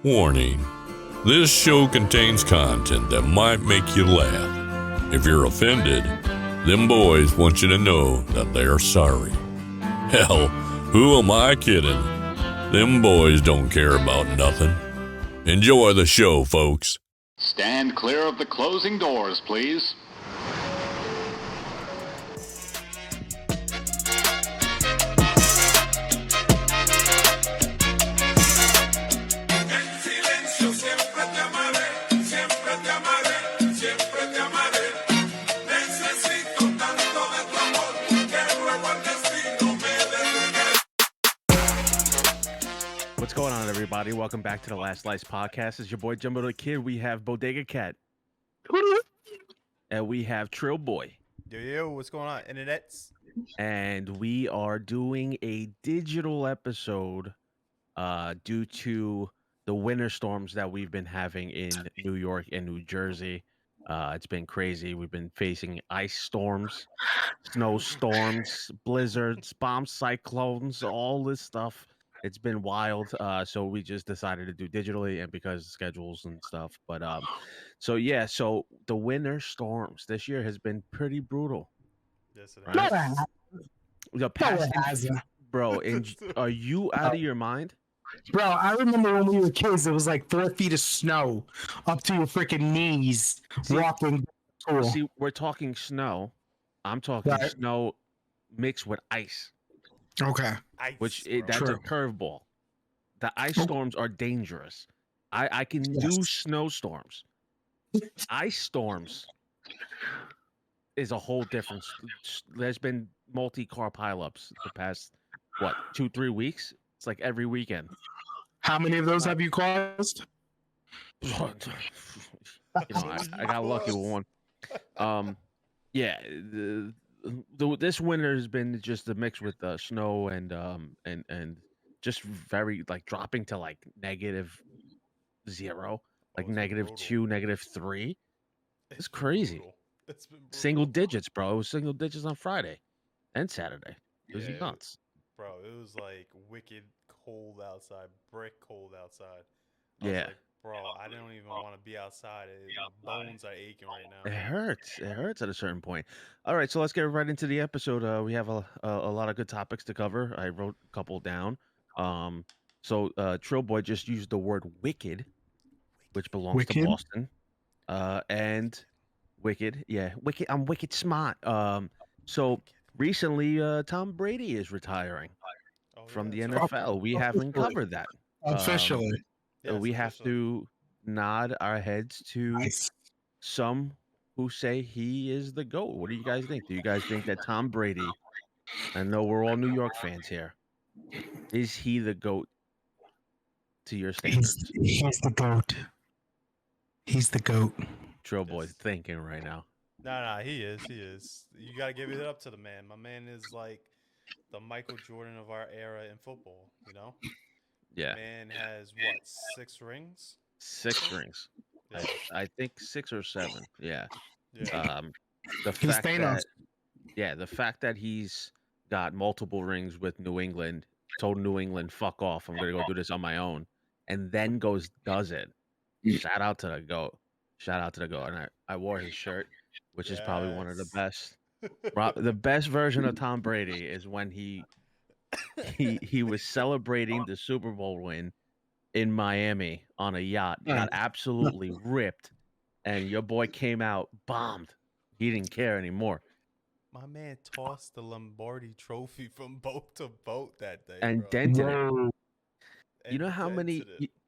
Warning. This show contains content that might make you laugh. If you're offended, them boys want you to know that they're sorry. Hell, who am I kidding? Them boys don't care about nothing. Enjoy the show, folks. Stand clear of the closing doors, please. What's going on, everybody? Welcome back to the Last Slice podcast. It's your boy Jumbo the Kid. We have Bodega Cat. And we have Trill Boy. Yo, what's going on, internets? And we are doing a digital episode due to the winter storms that we've been having in New York and New Jersey. It's been crazy. We've been facing ice storms, snowstorms, blizzards, bomb cyclones, all this stuff. It's been wild. So we just decided to do digitally and because of schedules and stuff. But so the winter storms this year has been pretty brutal. Yes, it Right? is. The past, bro, are you out of your mind? Bro, I remember when we were kids, it was like 4 feet of snow up to your freaking knees walking. See, we're talking snow. I'm talking snow mixed with ice. Okay. That's a curveball. The ice storms are dangerous. I can do snowstorms. Ice storms is a whole different. There's been multi-car pileups the past 2-3 weeks. It's like every weekend. How many of those have you caused? I got lucky with one. This winter has been just a mix with snow and just very like dropping to like -0, like -2, -3. It's crazy. It's been brutal. Single digits, bro. It was single digits on Friday and Saturday. It was nuts. Bro, it was like wicked cold outside, brick cold outside. I Yeah. was like, bro, I don't even want to be outside. My bones are aching right now. It hurts. It hurts at a certain point. All right, so let's get right into the episode. We have a lot of good topics to cover. I wrote a couple down. So Trill Boy just used the word wicked, which belongs to Boston. And wicked, wicked. I'm wicked smart. So recently, Tom Brady is retiring from the NFL. We haven't covered that Officially. We have to nod our heads to some who say he is the GOAT. What do you guys think? Do you guys think that Tom Brady, I know we're all New York fans here, is he the GOAT to your standards? He's the GOAT. He's the GOAT. Trill Boy's thinking right now. No, he is. You got to give it up to the man. My man is like the Michael Jordan of our era in football, you know? Yeah. Man has, 6 rings? 6 rings. Yeah. I think 6 or 7. Yeah. Yeah. The fact that he's got multiple rings with New England, told New England, fuck off, I'm gonna go do this on my own, and then does it. Shout out to the GOAT. And I wore his shirt, which is probably one of the best. The best version of Tom Brady is when he was celebrating the Super Bowl win in Miami on a yacht, got absolutely ripped, and your boy came out bombed. He didn't care anymore. My man tossed the Lombardi trophy from boat to boat that day, and bro. dented it. You know how many?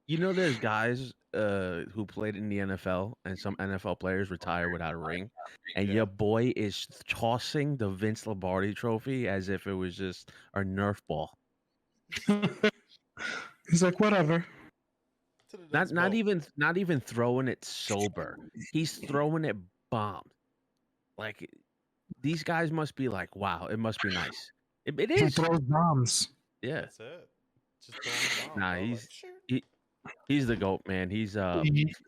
You know, there's guys who played in the NFL, and some NFL players retire without a ring, and your boy is tossing the Vince Lombardi trophy as if it was just a Nerf ball. He's like, whatever. Not even throwing it sober. He's throwing it bombed. Like, these guys must be like, wow, it must be nice. It is. He throws bombs. Yeah. That's it. Just throwing bombs. Nah, he's the GOAT, man. He's a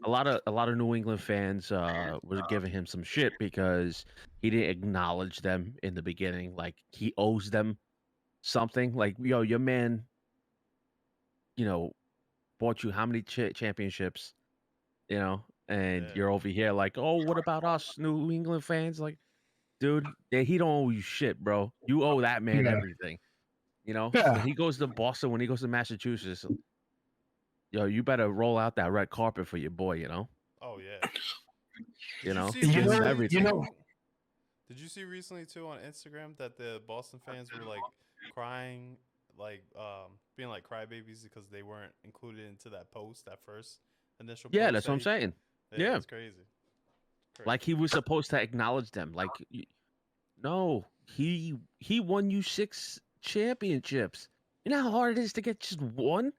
lot of New England fans were giving him some shit because he didn't acknowledge them in the beginning. Like, he owes them something. Like, yo, your man, bought you how many championships, you know, and Yeah. you're over here like, oh, what about us New England fans? Like, dude, he don't owe you shit, bro. You owe that man Yeah. everything. You know, Yeah. when he goes to Boston, when he goes to Massachusetts, yo, you better roll out that red carpet for your boy. You know, Oh yeah. you Did you know, see You give him know- everything. you know- Did you see recently too on Instagram that the Boston fans were like crying, like being like crybabies because they weren't included into that post, that first initial Yeah, post? that's what I'm he- saying. Yeah. it's crazy. Like he was supposed to acknowledge them. Like, no, he won you 6 championships. You know how hard it is to get just one.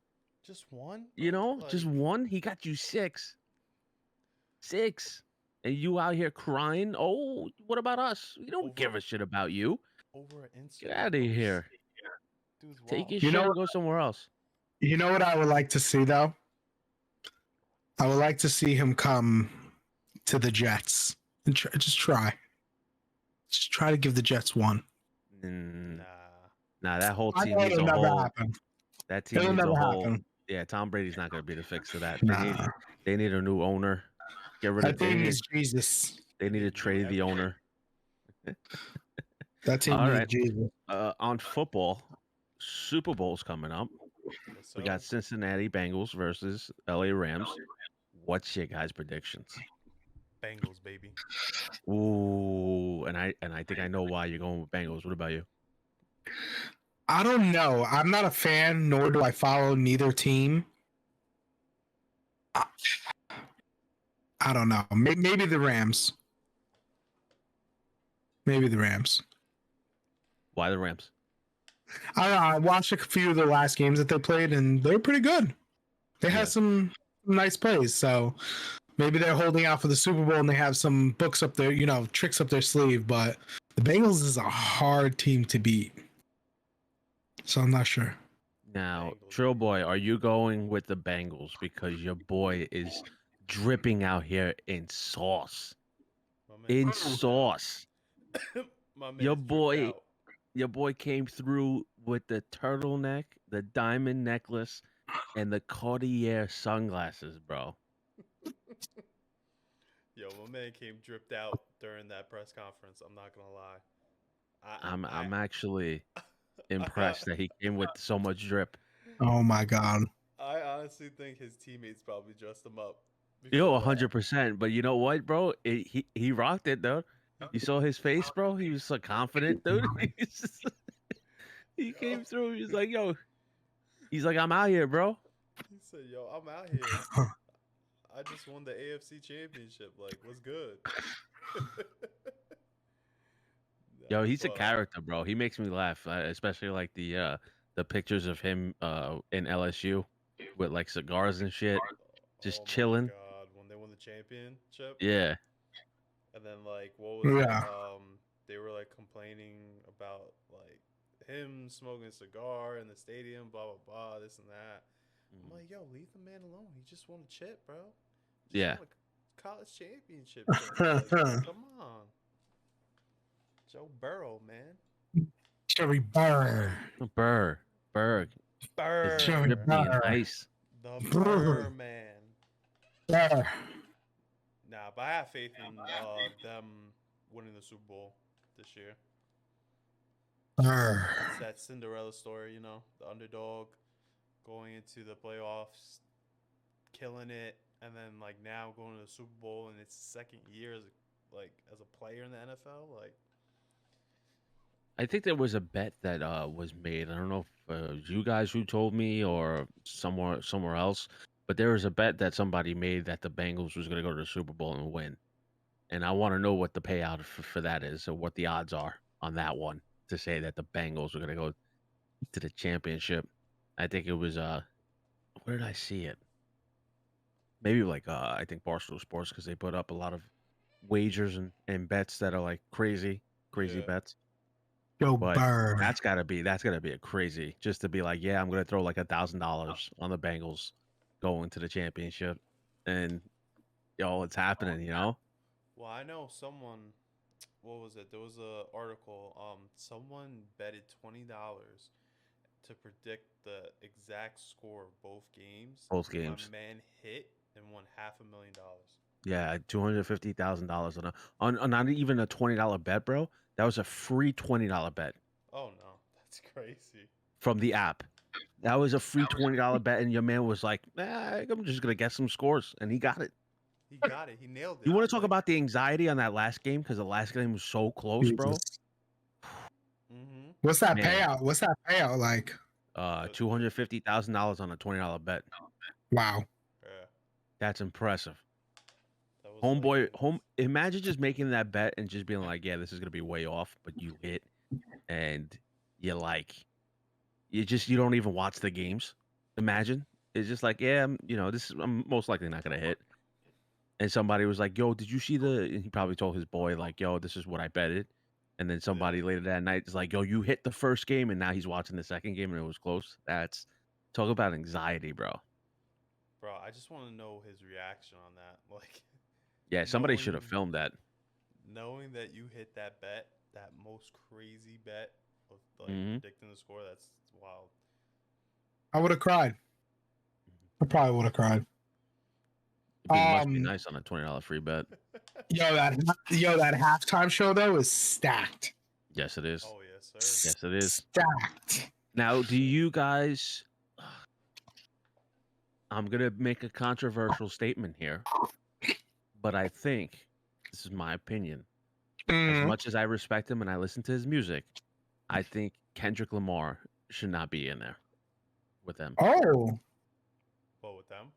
Just one, You bro? know, just Like, one. He got you 6, and you out here crying. Oh, what about us? We don't give a shit about you. over an Instagram. Get out of post. here. Dude's Take wild. your You shit know and what- go somewhere else. You know what I would like to see though? I would like to see him come to the Jets and just try to give the Jets one. Mm, Nah. nah, that whole I team know needs it'll a never whole. happen. That team It'll needs a never whole. happen. Yeah, Tom Brady's not going to be the fix to that. Nah. They need a new owner. Get rid That of. They team need, needs Jesus. they need to need trade the everything. owner. That team All needs right. Jesus. On football, Super Bowl's coming up. Yes, We got sir. Cincinnati Bengals versus LA Rams. What's your guys' predictions? Bengals, baby. Ooh, and I think I know why you're going with Bengals. What about you? I don't know. I'm not a fan, nor do I follow neither team. I don't know. Maybe the Rams. Maybe the Rams. Why the Rams? I don't know. I watched a few of the last games that they played, and they were pretty good. They Yeah. had some nice plays, so maybe they're holding out for the Super Bowl and they have some books up there, tricks up their sleeve. But the Bengals is a hard team to beat, so I'm not sure. Now, Bengals, Trill baby. Boy, are you going with the Bengals because your boy is dripping out here in sauce? My man In dripped out. sauce. My man Your dripped boy- out. Your boy came through with the turtleneck, the diamond necklace, and the Cartier sunglasses, bro. Yo, my man came dripped out during that press conference. I'm not gonna lie. I'm actually impressed that he came with so much drip. Oh my god! I honestly think his teammates probably dressed him up. Yo, before that. 100%. But you know what, bro? He rocked it, though. You saw his face, bro? He was so confident, dude. He came through. He was like, yo. He's like, I'm out here, bro. He said, "Yo, I'm out here. I just won the AFC Championship. Like, what's good?" Yo, Nah, he's a but- character, bro. He makes me laugh, especially like the pictures of him in LSU with like cigars and shit. Just oh my chilling. God, when they won the championship, Yeah. and then like, what was Yeah. it? They were like complaining about like him smoking a cigar in the stadium, blah blah blah, this and that. I'm like, yo, leave the man alone. He just won a chip, bro. Just Yeah. won a college championship. Chip. Like, come on, Joe Burrow, man. Cherry Burr. Berg. Burr, Sure. Drip being Burr. nice. the Burr. Burr man. Burr. Nah, but I have faith in them winning the Super Bowl this year. Burr. It's that Cinderella story, the underdog going into the playoffs, killing it, and then like now going to the Super Bowl, and it's his second year as a player in the NFL. Like, I think there was a bet that was made. I don't know if it was you guys who told me or somewhere else, but there was a bet that somebody made that the Bengals was going to go to the Super Bowl and win. And I want to know what the payout for that is, or what the odds are on that one to say that the Bengals are going to go to the championship. I think it was where did I see it? Maybe like I think Barstool Sports, because they put up a lot of wagers and bets that are like crazy Yeah. bets. Joe But Burr. that's gotta be a crazy, just to be like, yeah, I'm gonna throw like $1,000 on the Bengals going to the championship, and it's happening, well, I know someone. What was it? There was a article. Someone betted $20 to predict the exact score of both games. Both games. My man hit and won $500,000. Yeah, $250,000 on not even a $20 bet, bro. That was a free $20 bet Oh no, that's crazy. from the app. That was a free $20 bet, and your man was like, I'm just gonna get some scores, and he got it. He got it. He nailed it. You want to talk Like, about the anxiety on that last game because the last game was so close, bro. Jesus. Mm-hmm. What's that Man. payout? What's that payout like? $250,000 on a $20 bet. Wow. Yeah, That's impressive. that was Homeboy, like, imagine just making that bet and just being like, yeah, this is gonna be way off, but you hit, and you like, you don't even watch the games. Imagine it's just like, yeah, I'm most likely not gonna hit. And somebody was like, yo, did you see and he probably told his boy like, yo, this is what I betted. And then somebody later that night is like, yo, you hit the first game, and now he's watching the second game and it was close. That's talk about anxiety, bro. bro, I just want to know his reaction on that. Like, Yeah, somebody should have knowing- filmed that. knowing that you hit that bet, that most crazy bet of like Mhm. predicting the score, that's wild. I would have cried. I probably would have cried. It must be Um, nice on a $20 free bet. Yo, that halftime show though is stacked. Yes, it is. Oh yes, sir. Yes, it is. Stacked. Now, do you guys? I'm gonna make a controversial statement here, but I think this is my opinion. As Mm. much as I respect him and I listen to his music, I think Kendrick Lamar should not be in there with them. Oh, What with them?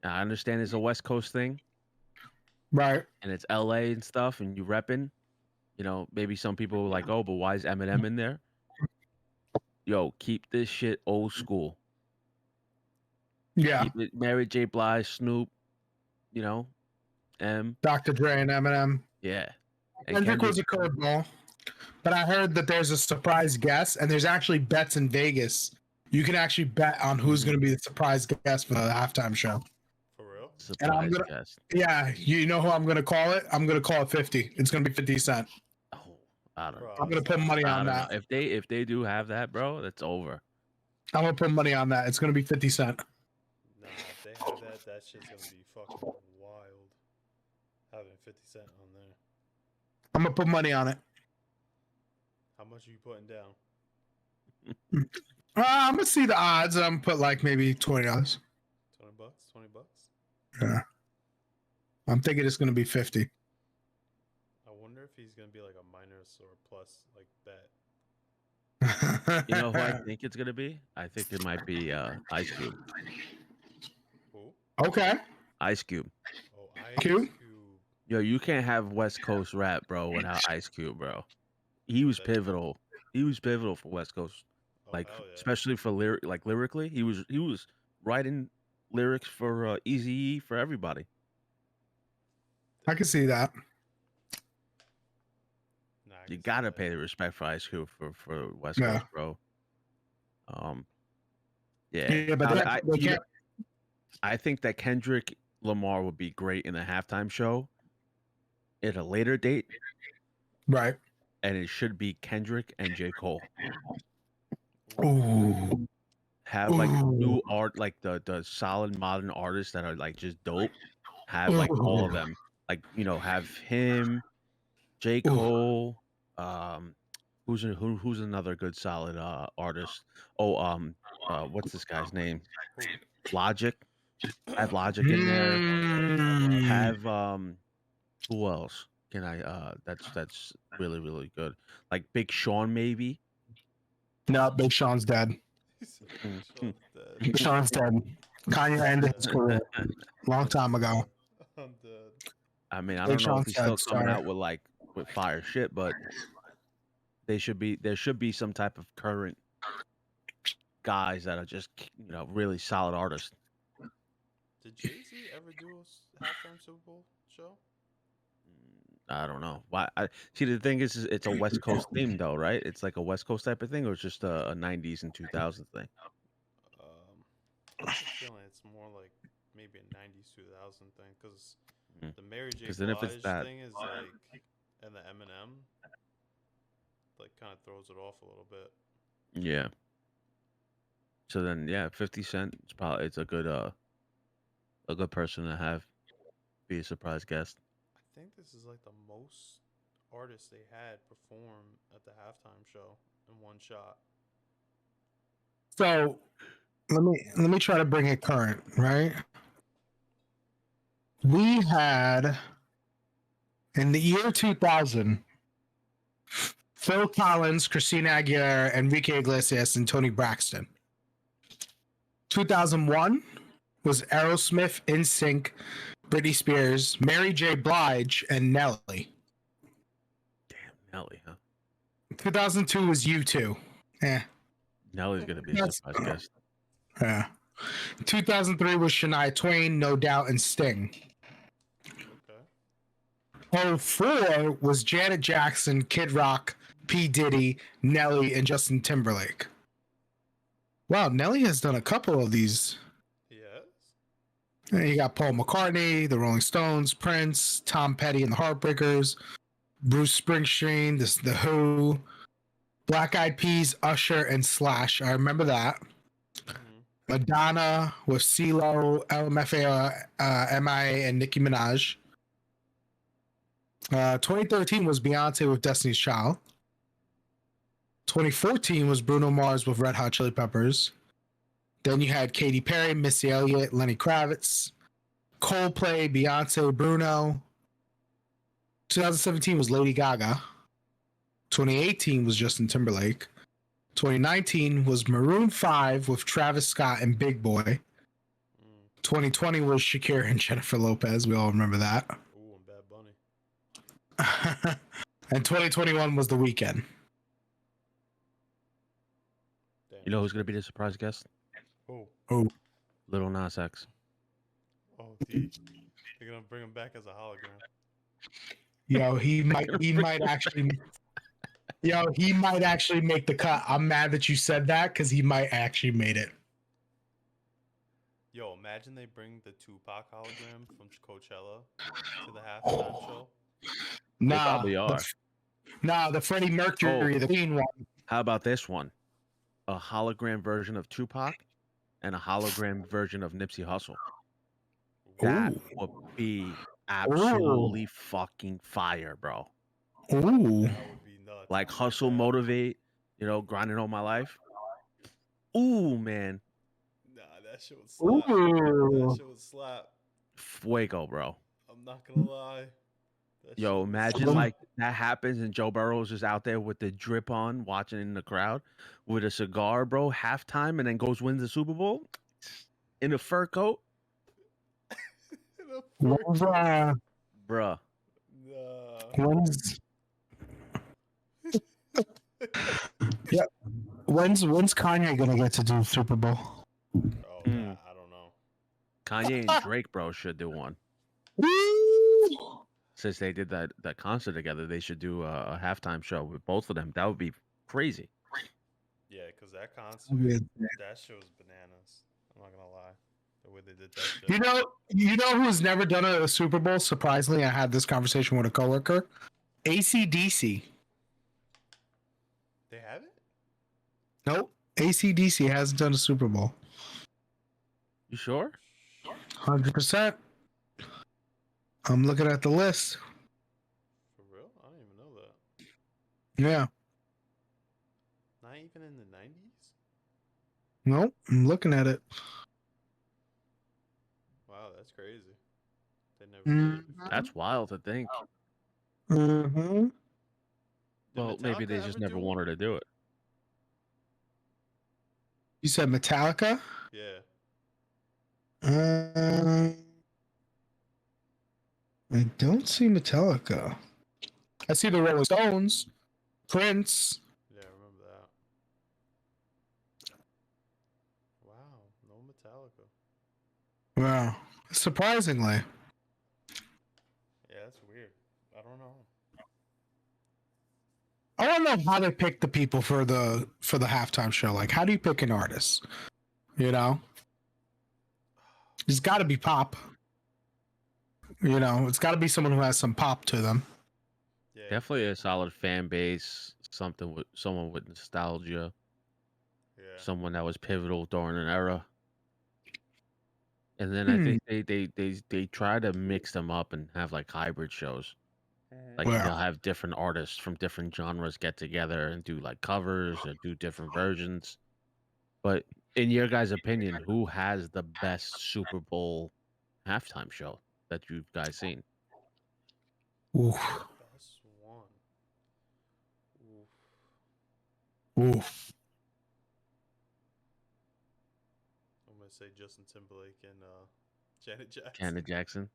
Now, I understand it's a West Coast thing right. and it's LA and stuff, and you repping. Maybe some people are like, oh, but why is Eminem in there? Yo, keep this shit old school. Yeah. Keep it Mary J. Blige, Snoop, M. Dr. Dre and Eminem. Yeah. And Kendrick was a curveball, but I heard that there's a surprise guest, and there's actually bets in Vegas. You can actually bet on who's Mhm. going to be the surprise guest for the halftime show. For real? And I'm surprise gonna- guest. Yeah, you know who I'm going to call it? I'm going to call it 50. It's going to be 50 Cent. Oh, I don't know. Bro, I'm going to put money I on don't that. know. If they do have that, bro, that's over. I'm going to put money on that. It's going to be 50 Cent. Nah, if they have that shit's gonna be fucking wild. Having 50 Cent on there. I'm going to put money on it. How much are you putting down? I'm going to see the odds. I'm going to put like maybe $20. $20? $20? Yeah. I'm thinking it's going to be 50. I wonder if he's gonna be like a minus or a plus like bet. You know who I think it's gonna be? I think it might be Ice Cube. Who? Okay. Ice Cube. Oh, Cube? Cube. Yo, you can't have West Coast rap, bro, without Ice Cube, bro. He was That's- pivotal. He was pivotal for West Coast, Oh, like hell yeah. especially for lyrically. He was writing lyrics for Eazy-E for everybody. I can see that. Nah, I You can see gotta that. pay the respect for Ice Cube for West Yeah. Coast, bro. Yeah. Yeah, but they can't. I think that Kendrick Lamar would be great in the halftime show at a later date, Right. and it should be Kendrick and J. Cole. Ooh. Have like new Ooh. art, like the solid modern artists that are like just dope. Have like all of Ooh. them, like have him, J. Ooh. Cole. Who's another good solid artist? Oh, what's this guy's name? Logic. Have Logic in there. Mm. Have who else can I that's really really good, like Big Sean maybe. No, Big Sean's dead. Sean's dead. Big Sean's dead. Kanye ended his career long time ago. I'm dead. I mean, I Big don't know if Sean's he's still dead, coming sorry. out with fire shit, but there should be some type of current guys that are just really solid artists. Did Jay-Z ever do a halftime Super Bowl show? I don't know why. See, the thing is it's a West Coast theme though, right? It's like a West Coast type of thing, or it's just a 90s and 2000s thing. I have a feeling it's more like maybe a 90s 2000 thing because Mhm. the Mary J. 'Cause then if it's Blige that- thing is like, and the Eminem, like kind of throws it off a little bit. Yeah. So then, yeah, 50 Cent is probably it's a good person to have be a surprise guest. I think this is like the most artists they had perform at the halftime show in one shot. So let me try to bring it current, right? We had in the year 2000 Phil Collins, Christina Aguilera, Enrique Iglesias, and Tony Braxton. 2001 was Aerosmith, NSYNC, Britney Spears, Mary J. Blige, and Nelly. Damn, Nelly, huh? 2002 was U2. Nelly's gonna be a That's- surprise guest. Yeah. 2003 was Shania Twain, No Doubt, and Sting. Okay. 04 was Janet Jackson, Kid Rock, P. Diddy, Nelly, and Justin Timberlake. Wow, Nelly has done a couple of these. Yes. You got Paul McCartney, the Rolling Stones, Prince, Tom Petty and the Heartbreakers, Bruce Springsteen, the Who, Black Eyed Peas, Usher, and Slash. I remember that. Mm-hmm. Madonna with CeeLo, LMFAO, MIA, and Nicki Minaj. 2013 was Beyonce with Destiny's Child. 2014 was Bruno Mars with Red Hot Chili Peppers. Then you had Katy Perry, Missy Elliott, Lenny Kravitz, Coldplay, Beyonce, Bruno. 2017 was Lady Gaga. 2018 was Justin Timberlake. 2019 was Maroon 5 with Travis Scott and Big Boy. 2020 was Shakira and Jennifer Lopez. We all remember that. Ooh, and Bad Bunny. And 2021 was The Weeknd. Damn. You know who's gonna be the surprise guest? Oh. Little Nas X. Oh, D. They're gonna bring him back as a hologram. Yo, he might actually. Yo, he might actually make the cut. I'm mad that you said that because he might actually made it. Yo, imagine they bring the Tupac hologram from Coachella to the halftime show. They probably are. The Freddie Mercury, the Queen one. How about this one? A hologram version of Tupac and a hologram version of Nipsey Hussle. That Ooh. would be absolutely fucking fire, bro. Ooh. That would be nuts. Like I like hustle, that. motivate, grinding all my life. Ooh, man. Nah, that shit would slap. Ooh. That shit would slap. Fuego, bro. I'm not gonna lie. That Yo, shit would imagine slap. like that happens and Joe Burrow's just out there with the drip on, watching in the crowd with a cigar, bro, halftime, and then goes wins the Super Bowl in a fur coat. When's, Bruh. when's, yeah, when's Kanye gonna get to do Super Bowl? Oh, nah, I don't know. Kanye and Drake, bro, should do one. Woo! Since they did that concert together, they should do a halftime show with both of them. That would be crazy. Yeah, because that concert, Yeah. that shit was bananas. I'm not gonna lie. The way they did that shit. You know who's never done a Super Bowl? Surprisingly, I had this conversation with a coworker. AC/DC. They have it? Nope. AC/DC hasn't done a Super Bowl. You sure? 100%. I'm looking at the list. For real? I don't even know that. Yeah. Not even in the 90s? Nope. I'm looking at it. Wow, that's crazy. They never did. That's wild to think. Mm-hmm. Did Well, maybe Metallica they just ever never do one? wanted to do it. You said Metallica? Yeah. I don't see Metallica. I see the Rolling Stones, Prince. Yeah, I remember that. Wow, no Metallica. Wow. Surprisingly. Yeah, that's weird. I don't know. I don't know how they pick the people for the halftime show. Like, how do you pick an artist? You know? It's got to be pop. You know, it's got to be someone who has some pop to them. Yeah. Definitely a solid fan base. Someone with nostalgia. Yeah. someone that was pivotal during an era. And then I think they try to mix them up and have like hybrid shows. Like Wow. they'll have different artists from different genres get together and do like covers or do different versions. But in your guys' opinion, who has the best Super Bowl halftime show that you guys seen? Oof. Best one. Oof. Oof. I'm gonna say Justin Timberlake and Janet Jackson. Janet Jackson.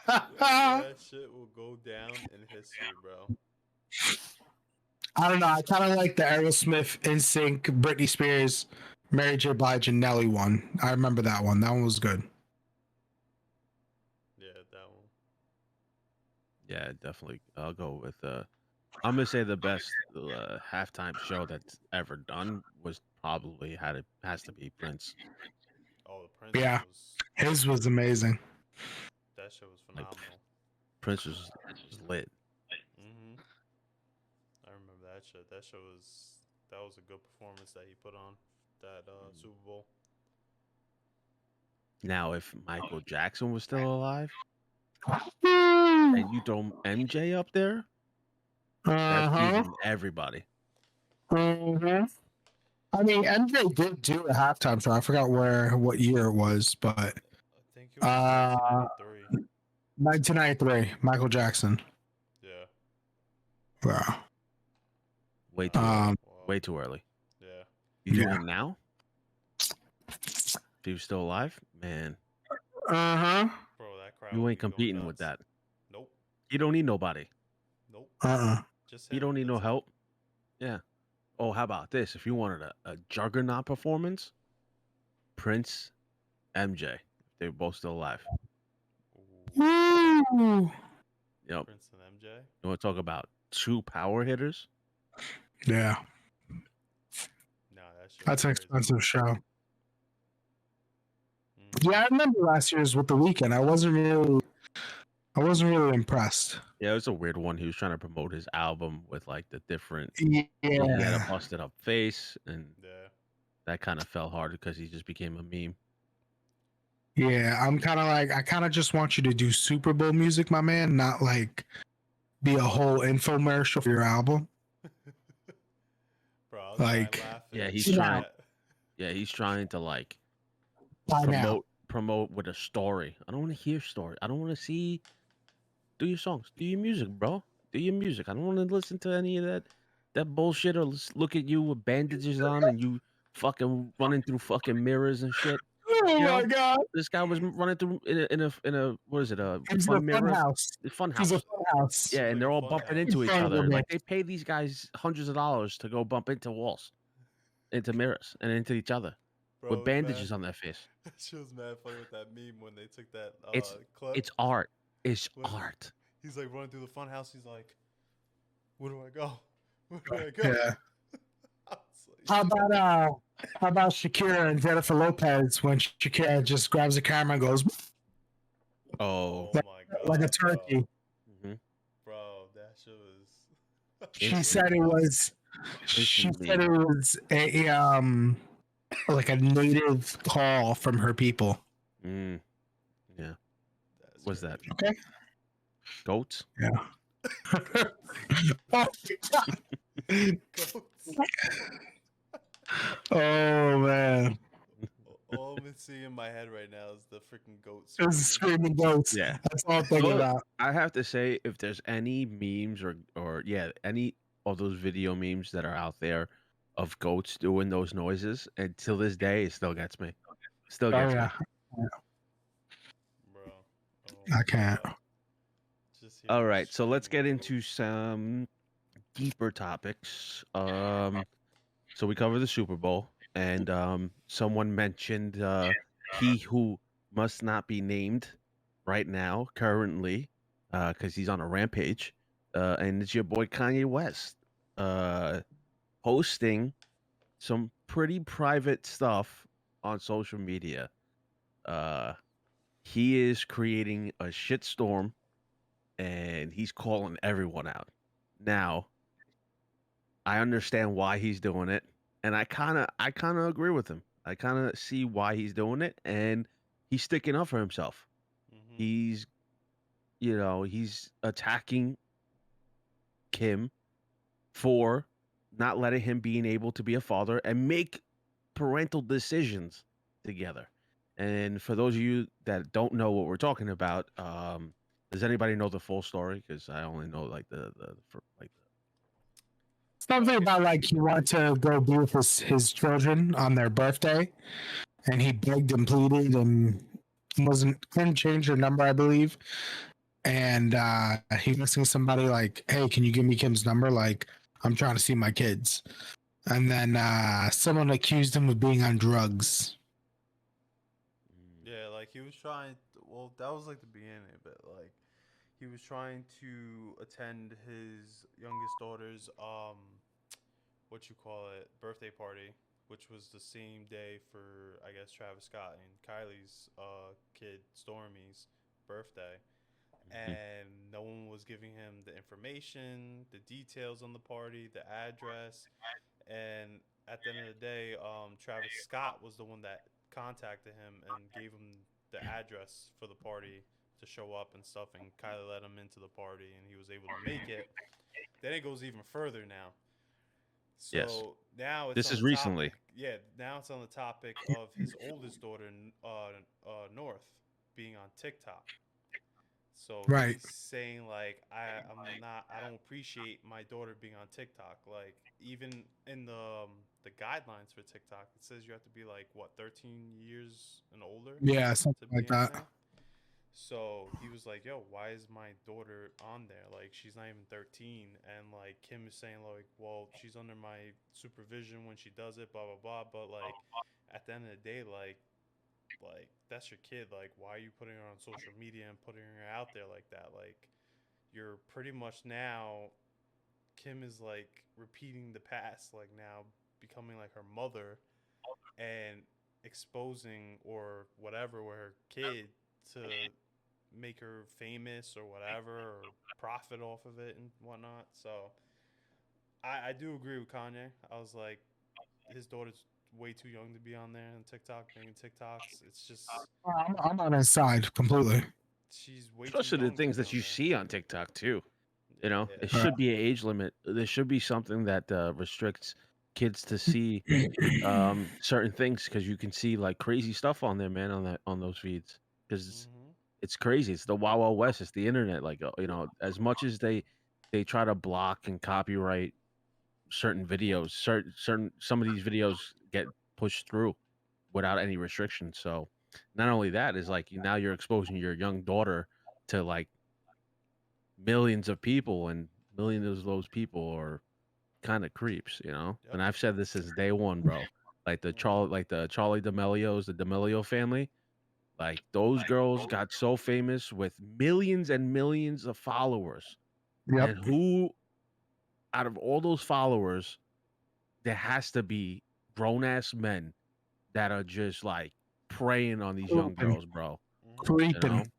That shit will go down in history, bro. I don't know. I kind of like the Aerosmith, NSYNC, Britney Spears, Mary J. Blige, and Nelly one. I remember that one. That one was good. Yeah, that one. Yeah, definitely. I'll go with. I'm gonna say the best halftime show that's ever done was probably has to be Prince. Oh, the Prince. Yeah. Was, His was amazing. that shit was phenomenal. Prince was lit. Mm-hmm. I remember that shit. That was a good performance that he put on that Super Bowl. Now, if Michael Jackson was still alive Uh and you throw MJ up there, that's huh. beating everybody. I mean, MJ did do a halftime show. I forgot what year it was, but I think it was 1993. 1993, Michael Jackson. Yeah. Wow. Way too Wow. way too early. Yeah. You doing Yeah. it now? If he was still alive, man, Uh Bro, that crowd. you would ain't be going competing with nuts. that. Nope. You don't need nobody. Nope. huh. Just You him. don't need no That's it. help. Yeah. Oh, how about this? If you wanted a juggernaut performance, Prince, MJ, they're both still alive. Ooh. Woo. Yep. Prince and MJ. You want to talk about two power hitters? Yeah, Nah, that shit. that's an was crazy. expensive show. Mhm. Yeah, I remember last year's with The Weeknd. I wasn't really impressed. Yeah, it was a weird one. He was trying to promote his album with like the different. He had a Yeah, busted up face, and Yeah. that kind of fell hard because he just became a meme. yeah. I'm kind of like, I kind of just want you to do Super Bowl music, my man, not like be a whole infomercial for your album. Bro, I was Like, dying laughing. Yeah, he's You know. trying. Yeah, he's trying to like By now. promote with a story. I don't want to hear story. I don't want to see. Do your songs. Do your music, bro. Do your music. I don't want to listen to any of that bullshit or look at you with bandages on and you fucking running through fucking mirrors and shit. Oh You my know? god! This guy was running through in a what is it, a He's fun a mirror? fun house. The fun He's house. a fun house. Yeah, and Like they're all Funhouse. bumping into each Fun other. with Like it. they pay these guys hundreds of dollars to go bump into walls, into mirrors, and into each other Bro, with it was bandages mad. on their face. That shit was mad funny with that meme when they took that It's clip. it's art. It's What? art. He's like running through the fun house. He's like, "Where do I go? Where do I go?" Yeah. I was like, How about Shakira and Jennifer Lopez when Shakira just grabs the camera and goes Oh. "Oh my god!" like a bro. turkey? Mhm. Bro, that shit was. She said it was. She Instantly. said it was a like a native call from her people. Mm, yeah. That's What's that? crazy. Okay. Goats? Yeah. Oh, Goats. oh man, All I'm seeing in my head right now is the freaking goats. it was screaming goats. Yeah. That's all I'm thinking Well, about. I have to say, if there's any memes or yeah, any of those video memes that are out there of goats doing those noises, and till this day, it still gets me. Still Oh gets yeah, Bro. Oh I my can't. God. Just me. All hearing right, so let's get screaming into goats. some deeper topics. So we cover the Super Bowl, and someone mentioned he who must not be named right now, currently, because he's on a rampage, and it's your boy Kanye West, hosting some pretty private stuff on social media. He is creating a shitstorm, and he's calling everyone out. Now, I understand why he's doing it, And I kind of agree with him. I kind of see why he's doing it, and he's sticking up for himself. Mm-hmm. He's attacking Kim for not letting him being able to be a father and make parental decisions together. And for those of you that don't know what we're talking about, does anybody know the full story? Because I only know like like Something about like he wanted to go be with his children on their birthday, and he begged and pleaded and couldn't change her number, I believe. And he was asking somebody like, "Hey, can you give me Kim's number? Like, I'm trying to see my kids." And then someone accused him of being on drugs. Yeah, like he was trying. Well, that was like the beginning of it. Like he was trying to attend his youngest daughter's what you call it, birthday party, which was the same day for I guess Travis Scott and Kylie's kid Stormy's birthday. Mhm. And no one was giving him the information, the details on the party, the address, and at the end of the day, Travis Scott was the one that contacted him and gave him the address for the party to show up and stuff. And Kylie let him into the party, and he was able to make it. Then it goes even further now. Yes, So now it's this on is the recently. topic. Yeah, now it's on the topic of his oldest daughter, North, being on TikTok. So Right. he's saying like I don't appreciate my daughter being on TikTok. Like even in the guidelines for TikTok, it says you have to be like what 13 years and older Yeah, something to like be on that. there. So he was like, "Yo, why is my daughter on there? Like she's not even 13." And like Kim is saying like, "Well, she's under my supervision when she does it, blah blah blah." But like at the end of the day, like that's your kid. Like why are you putting her on social media and putting her out there like that? Like you're pretty much now Kim is like repeating the past, like now becoming like her mother and exposing or whatever with her kid to make her famous or whatever or profit off of it and whatnot. So I do agree with Kanye. I was like his daughter's way too young to be on there on TikTok making TikToks. It's just I'm on his side completely. she's way too Especially the young to things be that on you there. see on TikTok too. It Yeah. Right. should be an age limit. There should be something that restricts kids to see certain things because you can see like crazy stuff on there, man, on those feeds. Because Mhm. it's crazy. It's the Wild Wild West. It's the internet. Like as much as they try to block and copyright certain videos, certain some of these videos get pushed through without any restrictions. So not only that is like now you're exposing your young daughter to like millions of people, and millions of those people are kind of creeps. Yep. And I've said this since day one, bro. Mhm. Like the Charlie D'Amelios, the D'Amelio family, like those girls got so famous with millions and millions of followers. Yep. And who out of all those followers, there has to be grown ass men that are just like preying on these young Creeping. girls, bro. Mhm. You know? Creeping.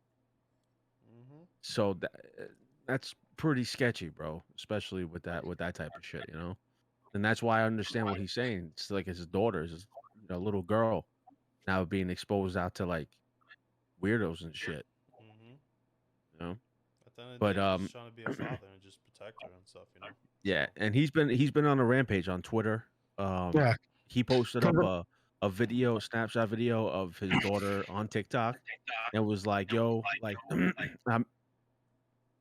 Mhm. So that's pretty sketchy, bro. Especially with that type of shit. And that's why I understand what he's saying. It's like his daughter is a little girl now being exposed out to like weirdos and shit. Mhm. You know, At the end of the but day, he's just trying to be a father and just protect her and stuff. yeah, So. and he's been on a rampage on Twitter. Um, Yeah. he posted 'Cause up a video, snapshot video of his daughter on TikTok. And it was like, yo, like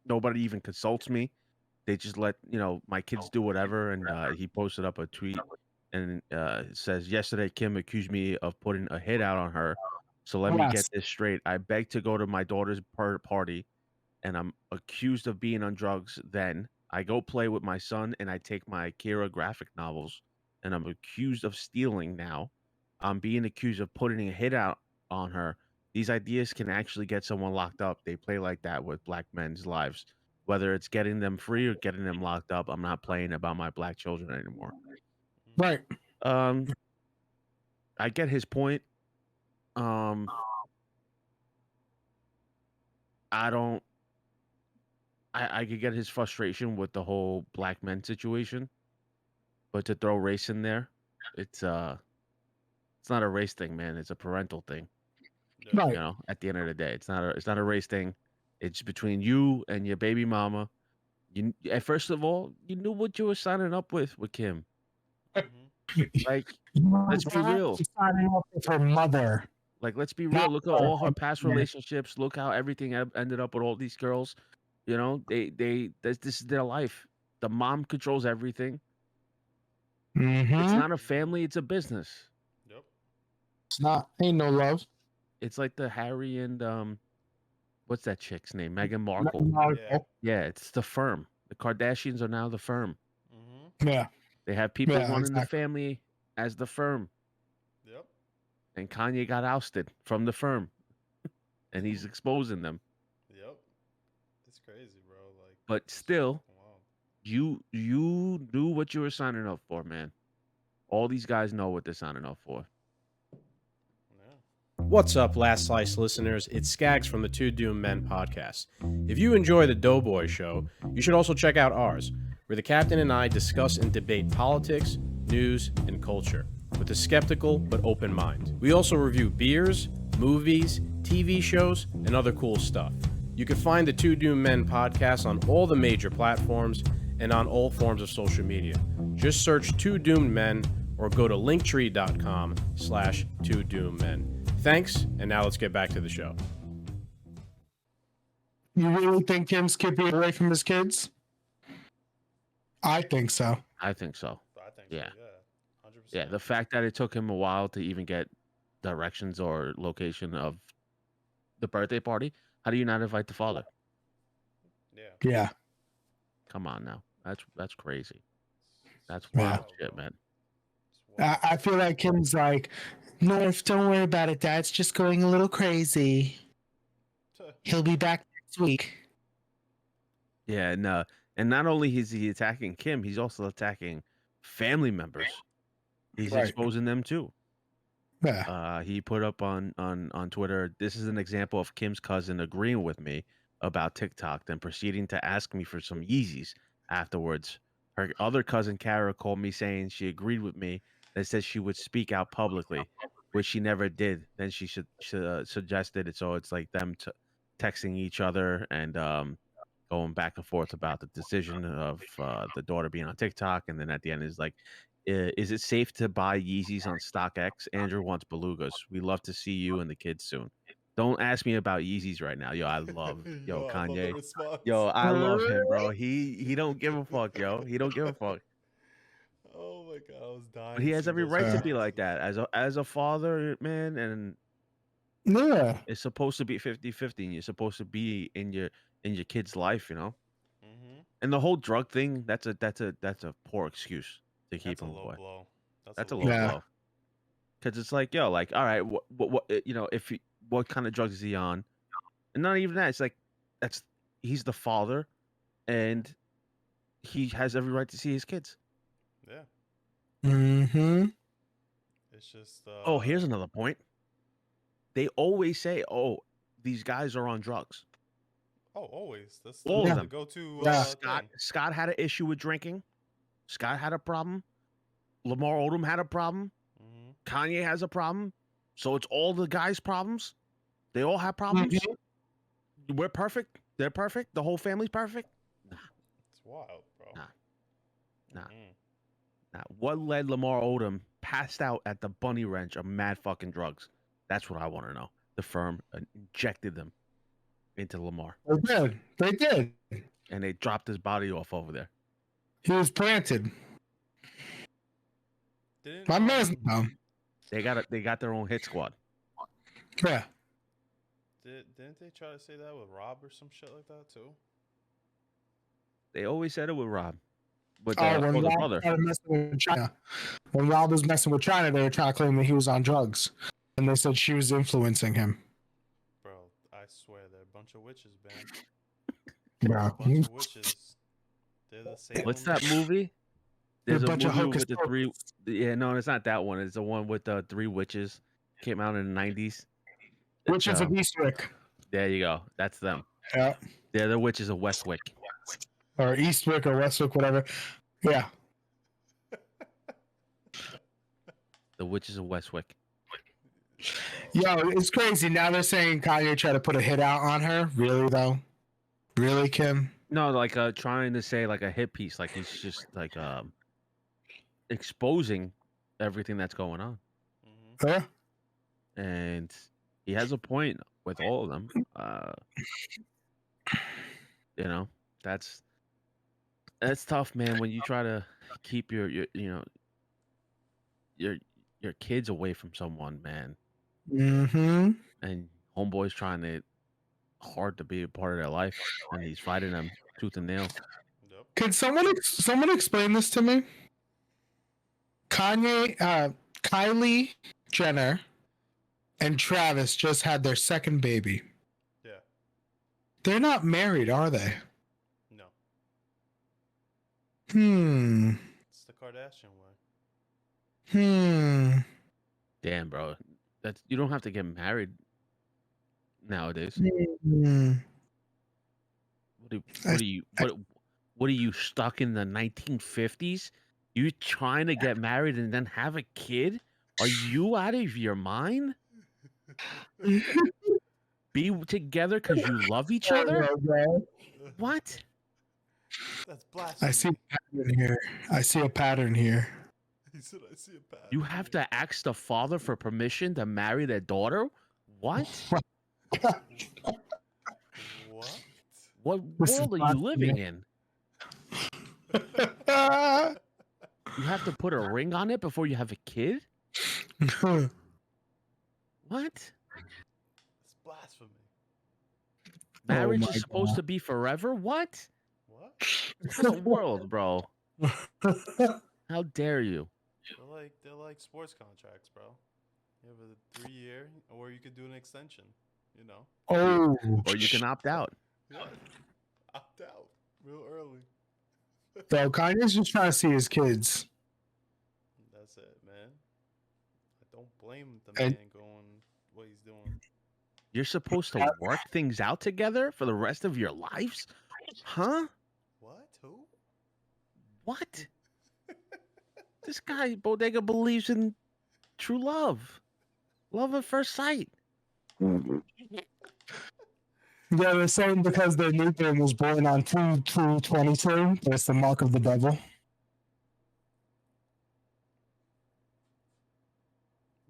nobody even consults me. They just let my kids do whatever. And he posted up a tweet, and it says, yesterday Kim accused me of putting a hit out on her. So let me get yes. this straight. I begged to go to my daughter's party, and I'm accused of being on drugs. Then I go play with my son, and I take my Akira graphic novels, and I'm accused of stealing now. I'm being accused of putting a hit out on her. These ideas can actually get someone locked up. They play like that with black men's lives. Whether it's getting them free or getting them locked up, I'm not playing about my black children anymore. Right. Um, I get his point. Um, I don't. I could get his frustration with the whole black men situation, but to throw race in there, It's not a race thing, man. It's a parental thing. Yeah. Right. You know, at the end of the day, it's not a race thing. It's between you and your baby mama. First of all, you knew what you were signing up with Kim. Mhm. Like, You let's be real. signing up with her mother. Like, let's be Not real. Look at her all her husband. past relationships. Look how everything ended up with all these girls. You know, this is their life. The mom controls everything. It's Mm-hmm. not a family. It's a business. Yep. It's not. Ain't no love. It's like the Harry and what's that chick's name? Meghan Markle. Yeah. Yeah, it's the firm. The Kardashians are now the firm. Mhm. Yeah. They have people Yeah, running the exactly. family as the firm. Yep. And Kanye got ousted from the firm. And he's exposing them. Yep. It's crazy, bro. Like, But it's still, fucking wild. you knew what you were signing up for, man. All these guys know what they're signing up for. Yeah. What's up, Last Slice listeners? It's Skaggs from the Two Doomed Men podcast. If you enjoy the Doughboy Show, you should also check out ours, where the captain and I discuss and debate politics, news, and culture with a skeptical but open mind. We also review beers, movies, TV shows, and other cool stuff. You can find the Two Doomed Men podcast on all the major platforms and on all forms of social media. Just search Two Doomed Men or go to linktree.com/Two Doomed Men. Thanks, and now let's get back to the show. You really think Kim's keeping away from his kids? I think so. I think so. I think Yeah. so, yeah. 100%. Yeah, the fact that it took him a while to even get directions or location of the birthday party. How do you not invite the father? Yeah. Yeah. Come on now. That's crazy. That's Yeah. wild shit, man. It's wild. I feel like Kim's like, North, don't worry about it. Dad's just going a little crazy. He'll be back next week. Yeah, and not only is he attacking Kim, he's also attacking family members. He's Right. exposing them too. Yeah. He put up on Twitter, this is an example of Kim's cousin agreeing with me about TikTok, then proceeding to ask me for some Yeezys afterwards. Her other cousin Kara called me saying she agreed with me and said she would speak out publicly, which she never did. Then she suggested it, so it's like them texting each other and going back and forth about the decision of the daughter being on TikTok, and then at the end is like, is it safe to buy Yeezys on StockX? Andrew wants belugas. We love to see you and the kids soon. Don't ask me about Yeezys right now, yo. I love I love the Kanye. response. Yo, I love him, bro. He don't give a fuck, yo. He don't give a fuck. Oh my god, I was dying. But he has seeing every those right to be responses. like that as a father, man. And Yeah. it's supposed to be 50-50, and you're supposed to be in your kid's life, you know. Mhm. And the whole drug thing, that's a poor excuse to keep That's a him low away. blow. That's a low low Yeah. blow. Because it's like, yo, like, all right, what you know, what kind of drugs is he on? And not even that. It's like, he's the father, and he has every right to see his kids. Yeah. Mm-hmm. It's just Oh, here's another point. They always say, "Oh, these guys are on drugs." Oh, always. That's All the, of the them. go-to Yeah. thing. Scott had an issue with drinking. Scott had a problem. Lamar Odom had a problem. Mhm. Kanye has a problem. So it's all the guys' problems. They all have problems. We're perfect. They're perfect. The whole family's perfect. It's wild, bro. Nah. Mhm. Now, what led Lamar Odom passed out at the bunny ranch of mad fucking drugs? That's what I want to know. The firm injected them into Lamar, They did. They did. and they dropped his body off over there. He was planted. Didn't My man's dumb. They got their own hit squad. Yeah. didn't they try to say that with Rob or some shit like that too? They always said it with Rob, with When the Rob brother. started messing with China. When Rob was messing with China, they were trying to claim that he was on drugs. And they said she was influencing him. Bro, I swear they're a bunch of witches, man. Bro. A bunch of witches. They're the same. What's that movie? They're There's a a bunch of movie hocus with the three. Yeah, no, it's not that one. It's the one with the three witches. Came out in the 90s. Witches of Eastwick. There you go. That's them. Yeah. They're the witches of Westwick. Or Eastwick or Westwick, whatever. Yeah. The Witches of Westwick. Yo, it's crazy. Now they're saying Kanye tried to put a hit out on her. Really though? Really, Kim? No, like trying to say like a hit piece, like he's just like exposing everything that's going on, Mm-hmm. Huh? and he has a point with all of them. You know, that's tough, man. When you try to keep your your kids away from someone, man, Mm-hmm. and homeboy's trying to hard to be a part of their life, and he's fighting them tooth and nail. Yep. Can someone explain this to me? Kylie Jenner and Travis just had their second baby. Yeah. They're not married, are they? No. It's the Kardashian way. Damn, bro, that's you don't have to get married nowadays. What are you stuck in the 1950s? You trying to get married and then have a kid? Are you out of your mind? Be together because you love each other? What? That's blasphemy. I see a pattern here. I see a pattern here. He said, "I see a pattern." You have to ask the father for permission to marry their daughter? What? What? What This is world are you blasphemy. living in? You have to put a ring on it before you have a kid? What? It's blasphemy. Marriage my is supposed God. to be forever? What? What? What world, bro? How dare you? They're like sports contracts, bro. You have a 3-year, or you could do an extension. You know. Oh, Or you can opt out. Yeah. Opt out real early. so Kanye's just trying to see his kids. That's it, man. I don't blame the And- man going what he's doing. You're supposed to work things out together for the rest of your lives? Huh? What? Who? What? This guy, Bodega, believes in true love. Love at first sight. Yeah, they're saying because their newborn was born on 2/2/22, that's the mark of the devil.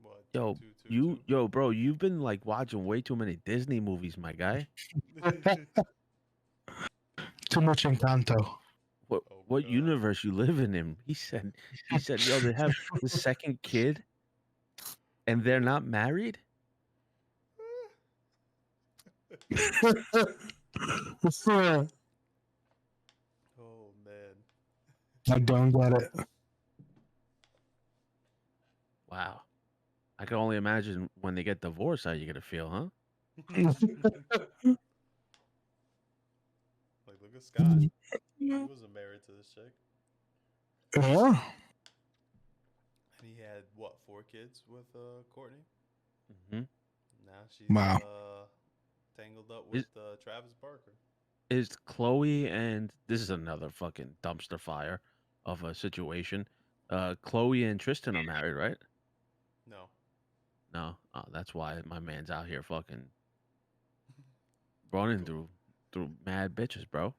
What? Yo, Two, two, two? bro, you've been like watching way too many Disney movies, my guy. Too much Encanto. What Oh, what God. universe you living in? He said, yo, they have the second kid and they're not married? Oh man. I don't get it. Wow. I can only imagine when they get divorced how you're gonna feel, huh? Like, look at Scott. He wasn't married to this chick, Yeah. and he had what, 4 kids with Courtney. Hmm. Now she's Wow. tangled up with Travis Barker. Is Chloe and this is another fucking dumpster fire of a situation. Chloe and Tristan are married, right? No. No. Oh, that's why my man's out here fucking running through mad bitches, bro.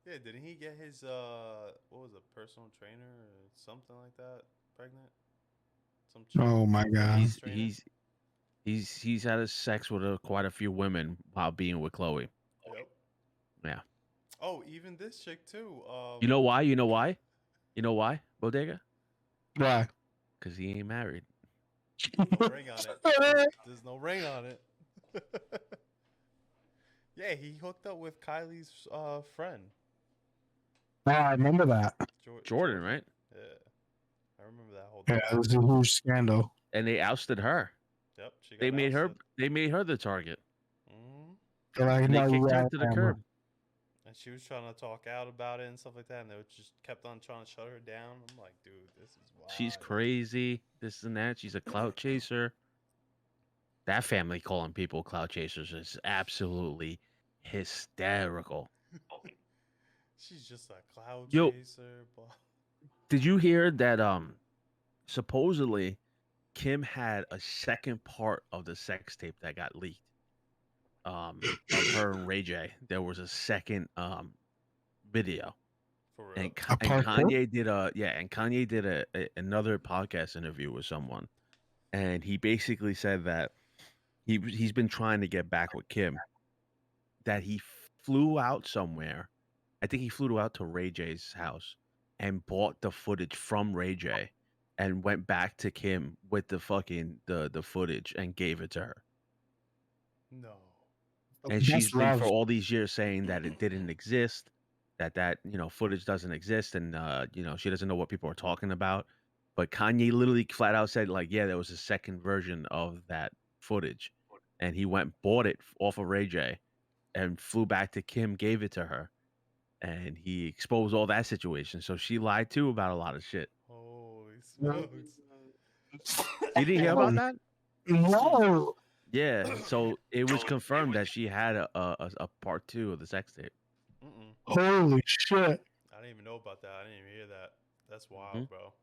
Yeah, didn't he get his what was it, personal trainer or something like that pregnant? Some chick, Oh my God. He's trainer? he's had sex with quite a few women while being with Chloe. Yep. Yeah. Oh, even this chick too. You know why? You know why? You know why, Bodega? Why? Because he ain't married. No ring on it. There's no ring on it. Yeah, he hooked up with Kylie's friend. Oh, I remember that. Jordan, right? Yeah. I remember that whole Yeah, thing. it was a huge scandal. And they ousted her. Yep. She got They made her. ousted. They made her the target. Mhm. They're like, And they no, kicked her yeah, to the yeah, curb. And she was trying to talk out about it and stuff like that, and they just kept on trying to shut her down. I'm like, dude, this is wild. She's crazy. This and that. She's a clout chaser. That family calling people clout chasers is absolutely hysterical. She's just a cloud Yo. chaser. Blah. Did you hear that? Supposedly, Kim had a second part of the sex tape that got leaked. Of her and Ray J. There was a second video. For real. And, A and part two? Kanye did another podcast interview with someone, and he basically said that he's been trying to get back with Kim, that he flew out somewhere. I think he flew out to Ray J's house and bought the footage from Ray J and went back to Kim with the fucking the footage and gave it to her. No. And That's she's been for love. all these years saying that it didn't exist, that footage doesn't exist, and she doesn't know what people are talking about. But Kanye literally flat out said, like, yeah, there was a second version of that footage, and he went bought it off of Ray J and flew back to Kim, gave it to her, and he exposed all that situation. So she lied too about a lot of shit. Holy smokes. You didn't hear about that? No. Yeah. So it was confirmed that she had a part 2 of the sex tape. Mm-mm. Holy shit. I didn't even know about that. I didn't even hear that. That's wild, bro.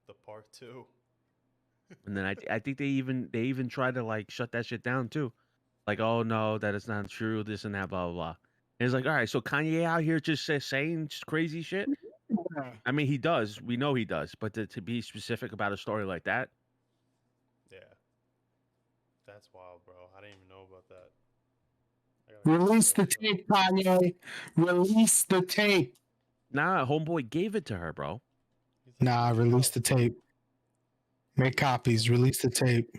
The part 2. And then I think they even tried to like shut that shit down too. Like, oh no, that is not true, this and that, blah blah blah. And it's like, all right, so Kanye out here just saying crazy shit. I mean, he does. We know he does. But to be specific about a story like that, Yeah. That's wild, bro. I didn't even know about that. I gotta Release the check that out. tape, Kanye. Release the tape. nah, homeboy gave it to her, bro. He's like, Nah, release the tape. Make copies. Release the tape.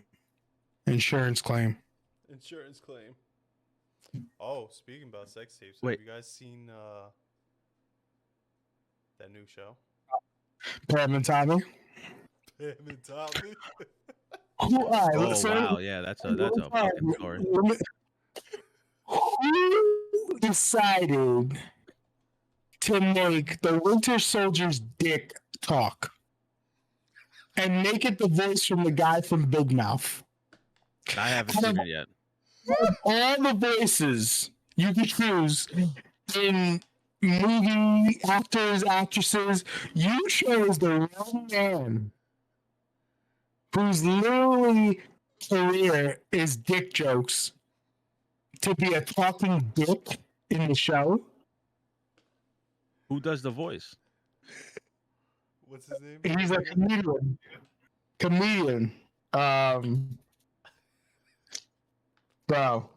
Insurance claim. Insurance claim. Oh, speaking about sex tapes, Wait. have you guys seen that new show? Pam and Tommy. Pam and Tommy. All right, Oh so wow, yeah, that's a fucking story. Who decided to make the Winter Soldier's dick talk and make it the voice from the guy from Big Mouth? I haven't seen it yet. All the voices you could choose in movie actors, actresses, you chose the wrong man whose literally career is dick jokes to be a talking dick in the show. Who does the voice? What's his name? He's a comedian. Bro.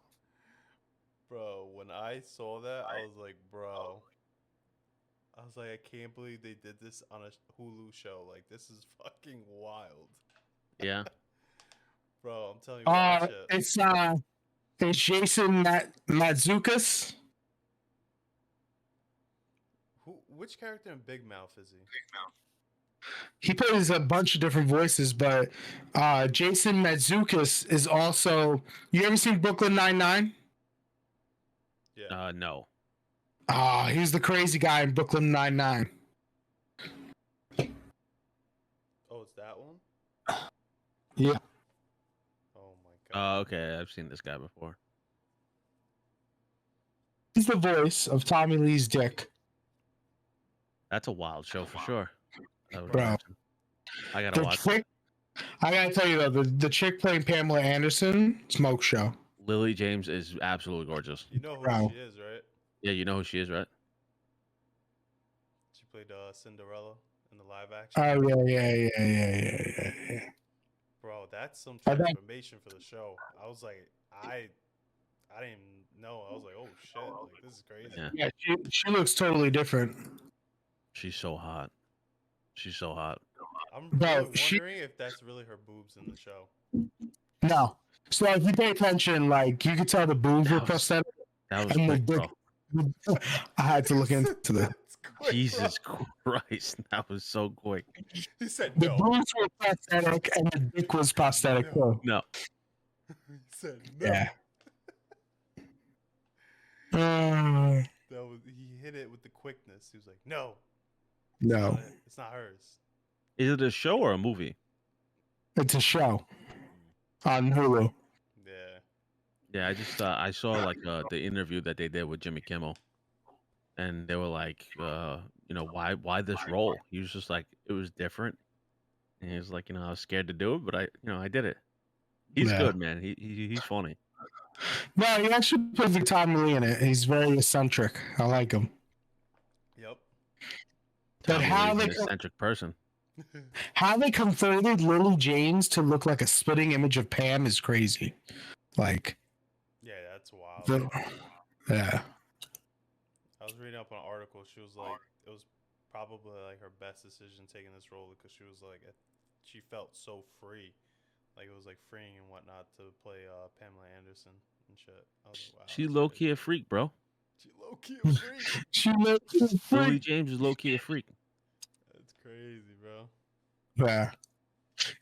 Bro, when I saw that, I was like, bro. I was like, I can't believe they did this on a Hulu show. Like, this is fucking wild. Yeah. Bro, I'm telling you, watch it. It's Jason Matsukas. Which character in Big Mouth is he? He plays a bunch of different voices, but Jason Matsukas is also. You ever seen Brooklyn Nine-Nine? Yeah. No. He's the crazy guy in Brooklyn Nine-Nine. Oh, it's that one? Yeah. Oh my god. Okay, I've seen this guy before. He's the voice of Tommy Lee's dick. That's a wild show for sure. I would Bro. imagine. I gotta The watch it. chick, I gotta tell you though, the chick playing Pamela Anderson, smoke show. Lily James is absolutely gorgeous. You know who Bro. she is, right? Yeah, you know who she is, right? She played Cinderella in the live action. Oh yeah. Bro, that's some I bet- transformation for the show. I was like, I didn't even know. I was like, oh shit, like this is crazy. Yeah. Yeah, she looks totally different. She's so hot. She's so hot. I'm Bro, really she- wondering if that's really her boobs in the show. No, so if you pay attention, like you could tell the boobs were That was- prosthetic. That was And the quick, dick. bro. I had to look into that. That's quick, Jesus Christ, that was so quick. bro. He said The no. boobs were prosthetic and the dick was prosthetic too. No. He said no. Yeah. That was, he hit it with the quickness. He was like, no, No, it's not hers. Is it a show or a movie? it's a show on Hulu. Yeah. Yeah, I just I saw like the interview that they did with Jimmy Kimmel, and they were like, why this role? He was just like, it was different, And he was like, I was scared to do it, but I did it. He's Yeah. good, man. He's funny. No, he actually put Tommy Lee in it. He's very eccentric. I like him. Yep. But Tommy how Lee's they an eccentric person. how they converted Lily James to look like a spitting image of Pam is crazy. Like, Yeah, that's wild. yeah. I was reading up on an article. She was like, it was probably like her best decision taking this role because she was like, she felt so free, like it was like freeing and whatnot to play Pamela Anderson and shit. I was like, wow. She that's low crazy. key a freak, bro. She low key a freak. She looked Lily James is low key a freak. That's crazy, bro. Yeah.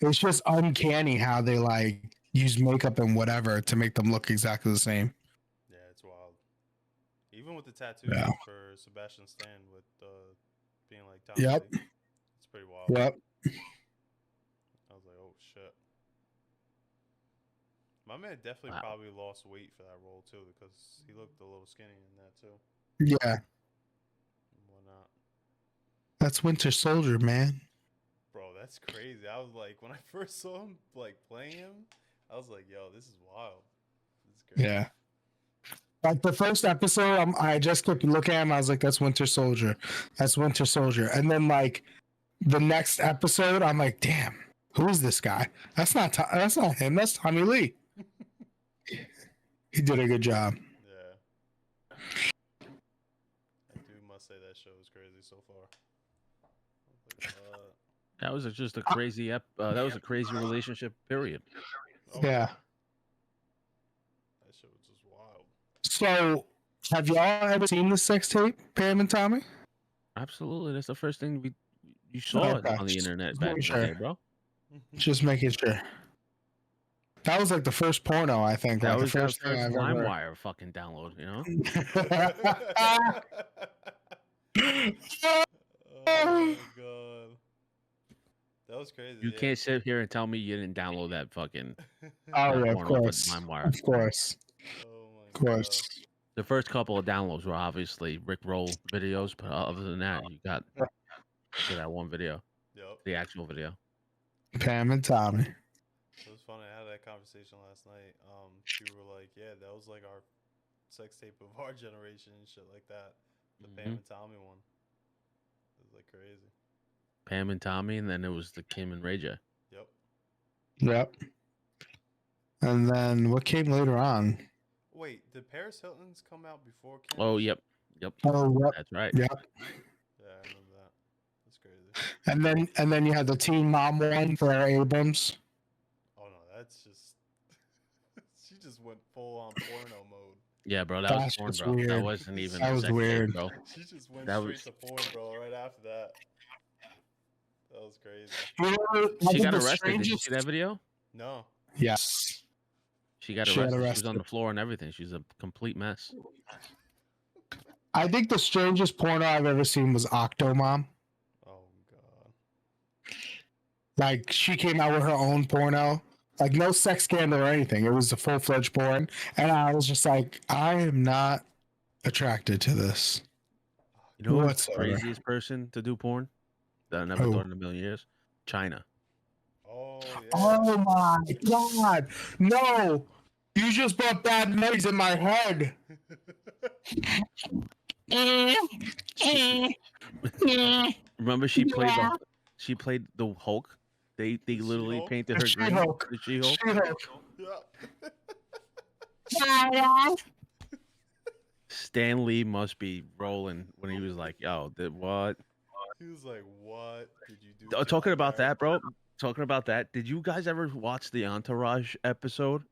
It's just uncanny how they like use makeup and whatever to make them look exactly the same. Yeah, it's wild. Even with the tattoos Yeah. for Sebastian Stan with being like Tommy Yep. Lee, it's pretty wild. Yep. I was like, oh shit. My man definitely probably lost weight for that role too because he looked a little skinny in that too. Yeah. And whatnot. That's Winter Soldier, man. Bro, that's crazy. I was like, when I first saw him like playing him, I was like, yo, this is wild. This is crazy. Yeah. Like the first episode, I just kept looking at him. I was like, "That's Winter Soldier. That's Winter Soldier." And then like the next episode, I'm like, "Damn, who is this guy? That's not him. That's Tommy Lee." He did a good job. Yeah. I do must say that show is crazy so far. That was just a crazy that was a crazy relationship. Period. Oh, Yeah. that shit was just wild. So, have y'all ever seen the sex tape, Pam and Tommy? Absolutely, that's the first thing you saw Okay. on the internet Just back in making the day, sure. bro. Just making sure. That was like the first porno, I think. That like was the that first first thing I've ever. LimeWire fucking download, you know? Oh my god. That was crazy. You can't sit here and tell me you didn't download that fucking Oh that yeah, of porno off course. LimeWire. Of course. Oh my Of course. The first couple of downloads were obviously Rick Roll videos, but other than that, you got to that one video, Yep. the actual video. Pam and Tommy. It was funny. I had that conversation last night. People were like, "Yeah, that was like our sex tape of our generation and shit like that." The Pam and Tommy one. It was like crazy. Pam and Tommy, and then it was the Kim and Ray J. Yep. Yep. And then what came later on? Wait, did Paris Hilton's come out before Kim? Oh, yep. Oh, yep. That's right. Yep. Yeah, I remember that. That's crazy. And then you had the Teen Mom one for Abrams. Oh no, that's just she just went full on porno mode. Yeah, bro, that was That's porn, just bro. That weird. wasn't even That a was sex tape, weird. bro. She just went That straight was- to porn, bro. Right after that. That was crazy. You know, I She think got the arrested. Did you strangest- see that video? No. Yes. She got She got arrested. She was arrested. on the floor and everything. She's a complete mess. I think the strangest porno I've ever seen was Octomom. Oh god. Like she came out with her own porno. Like no sex scandal or anything. It was a full-fledged porn. And I was just like, I am not attracted to this. You know what's the Whatsoever. craziest person to do porn that I never Who? thought in a million years? China. Oh yeah. Oh my god. No. You just brought bad memories in my head. Remember she played the Hulk. They literally She-Hulk? painted The her green. She-Hulk. The She-Hulk. Yeah. Stan Lee must be rolling when he was like, "Yo, what?" He was like, "What did you do?" Oh, to talking my about that, bro. character?" Talking about that. Did you guys ever watch the Entourage episode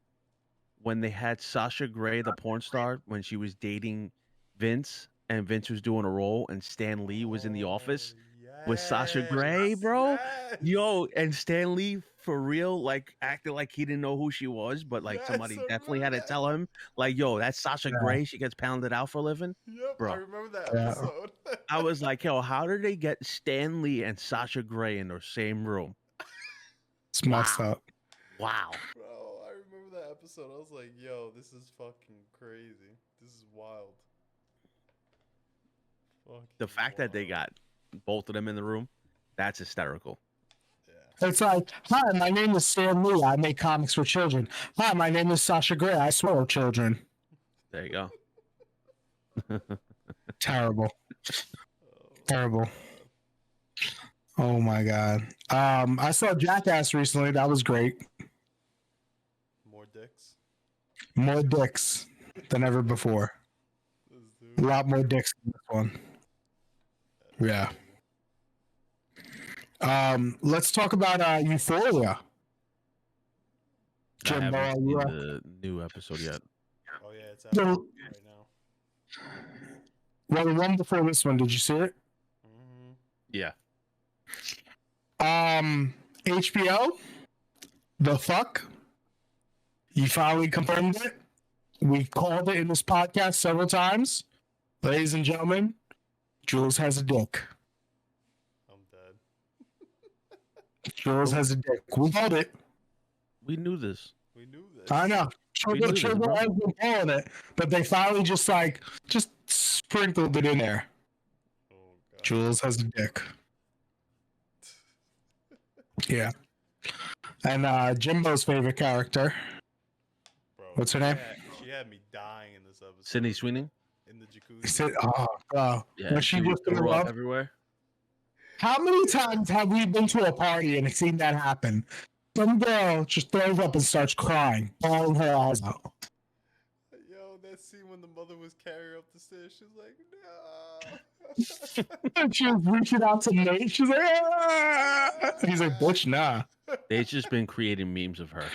when they had Sasha Grey, the porn star, when she was dating Vince, and Vince was doing a role, and Stan Lee was in the office with Sasha Grey, bro? Yes. Yo, and Stan Lee for real, like acted like he didn't know who she was, but like Yes, somebody I definitely had to remember that. tell him, like, yo, that's Sasha Yeah. Grey. She gets pounded out for a living. Yep, Bro. I remember that Yeah. episode. I was like, yo, how did they get Stan Lee and Sasha Grey in the same room? It's messed Wow. up. Wow. Bro, I remember that episode. I was like, yo, this is fucking crazy. This is wild. The Fucking fact that they wild. got both of them in the room, that's hysterical. Yeah. It's like, hi, my name is Sam Lee. I make comics for children. Hi, my name is Sasha Grey. I swallow children. There you go. Terrible. Oh, Terrible. Oh my god. I saw Jackass recently. That was great. more dicks. More dicks than ever before. This A dude. lot more dicks than this one. Yeah. Let's talk about Euphoria. I Jimbo, haven't seen yeah. the new episode yet. Oh yeah, it's out So, right now. well, the one before this one, did you see it? Mm-hmm. Yeah. HBO, the fuck? You finally confirmed it. We called it in this podcast several times. Ladies and gentlemen, Jules has a dick. I'm dead. Jules has a dick. We called it. We knew this. We knew this. I know. We knew this, Triple bro. has been calling it, but they finally just sprinkled it in there. Oh god. Jules has a dick. Yeah. And Jimbo's favorite character. Bro, What's her she name? She had me dying in this episode. Sydney Sweeney. In the He jacuzzi. said, Yeah. when she would just threw throw up up. everywhere. How many times have we been to a party and seen that happen? Some girl just throws up and starts crying, bawling her eyes out. Yo, that scene when the mother was carrying her up the stairs, she was like, no. And she was reaching out to Nate. She's like, ah! He's like, bitch, nah. They've just been creating memes of her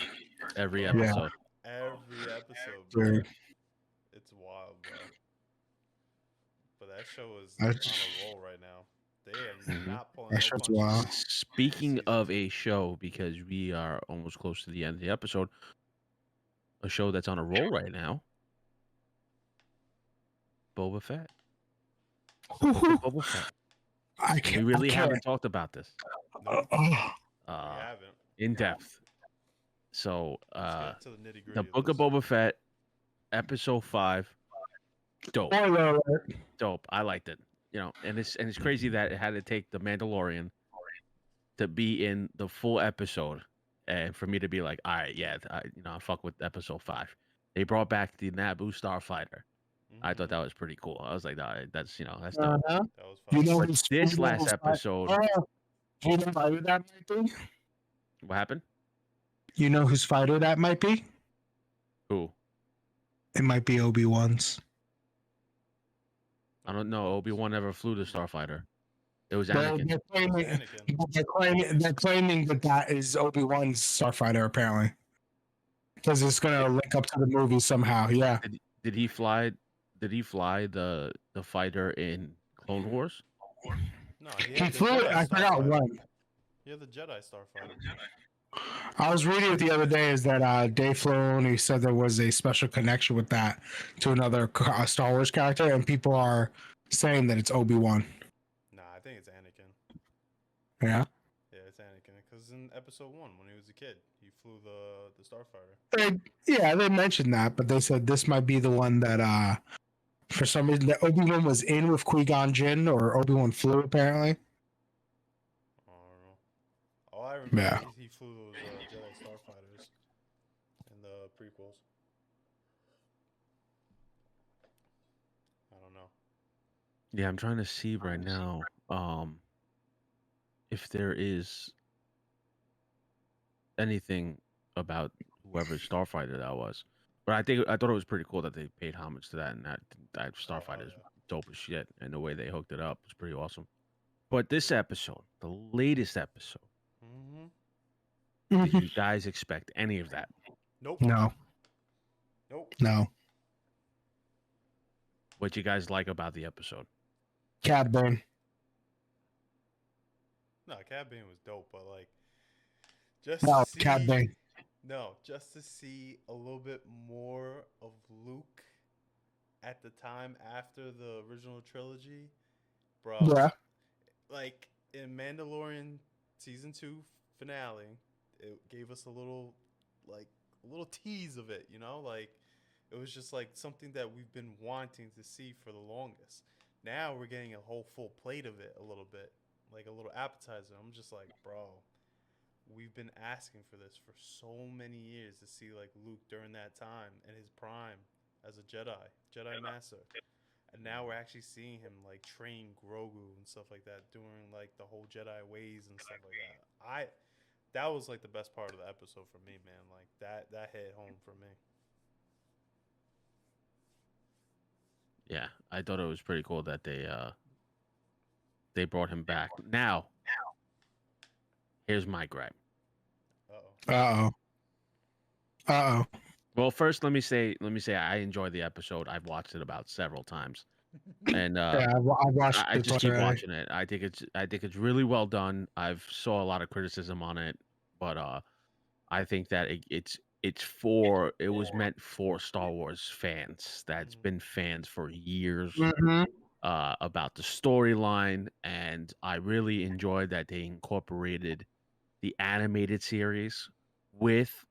every episode. Every episode, bro. Dude. It's wild, bro. But that show is I on just- a roll right now. They are Mhm. not pulling That no show's punches. wild. Speaking of a show, because we are almost close to the end of the episode, a show that's on a roll right now. Boba Fett. Boba Fett. I We can't. really I can't. haven't talked about this Nope, Oh, we uh, haven't. in depth. So, Let's get to the nitty gritty. the Book of Boba Fett, episode 5, dope, spoiler alert. dope. I liked it. You know, and it's crazy that it had to take the Mandalorian to be in the full episode, and for me to be like, all right, yeah, I fuck with episode 5. They brought back the Naboo starfighter. I thought that was pretty cool. I was like, nah, that's that's dope. Uh-huh. That was You fun. know But who's this you know last who's episode, do you know fighter that might be? what happened? You know whose fighter that might be? Who? It might be Obi-Wan's. I don't know. Obi-Wan never flew the starfighter. It was They're, Anakin. they're claiming, Anakin. they're claiming that is Obi-Wan's starfighter apparently, because it's gonna link up to the movie somehow. Yeah. Did he fly? Did he fly the fighter in Clone Wars? No, He flew it. I forgot when. You're the Jedi Starfighter. I was reading it the other day. Is that Dave Filoni said there was a special connection with that to another Star Wars character, and people are saying that it's Obi-Wan. Nah, I think it's Anakin. Yeah. Yeah, it's Anakin. Because in episode 1, when he was a kid, he flew the Starfighter. They mentioned that, but they said this might be the one that for some reason that Obi-Wan was in with Qui-Gon Jinn, or Obi-Wan flew apparently. I don't know. All I remember Yeah. is he flew those Jedi Starfighters in the prequels. I don't know. Yeah, I'm trying to see right now if there is anything about whoever starfighter that was. But I thought it was pretty cool that they paid homage to that, and that starfighter is yeah. dope as shit, and the way they hooked it up was pretty awesome. But this episode, the latest episode, Mm-hmm. did you guys expect any of that? Nope. No, Nope. no. What you guys like about the episode? Cad Bane. No, Cad Bane was dope, but like, just No, to see, Cad Bane. No, just to see a little bit more of Luke at the time after the original trilogy, bro. Yeah. Like in Mandalorian season 2 finale, it gave us a little tease of it, you know, like it was just like something that we've been wanting to see for the longest. Now we're getting a whole full plate of it, a little bit, like a little appetizer. I'm just like, bro, we've been asking for this for so many years to see like Luke during that time in his prime as a Jedi Master. And now we're actually seeing him like train Grogu and stuff like that, doing like the whole Jedi ways and stuff like that. That was like the best part of the episode for me, man. Like that hit home for me. Yeah, I thought it was pretty cool that they brought him back. Now, here's my gripe. Uh oh. Uh oh. Well, first let me say I enjoyed the episode. I've watched it about several times, and Yeah, I watched I it just twice keep already. watching it. I think it's really well done. I've saw a lot of criticism on it, but I think that it was meant for Star Wars fans that's been fans for years Mm-hmm. about the storyline, and I really enjoyed that they incorporated the animated series with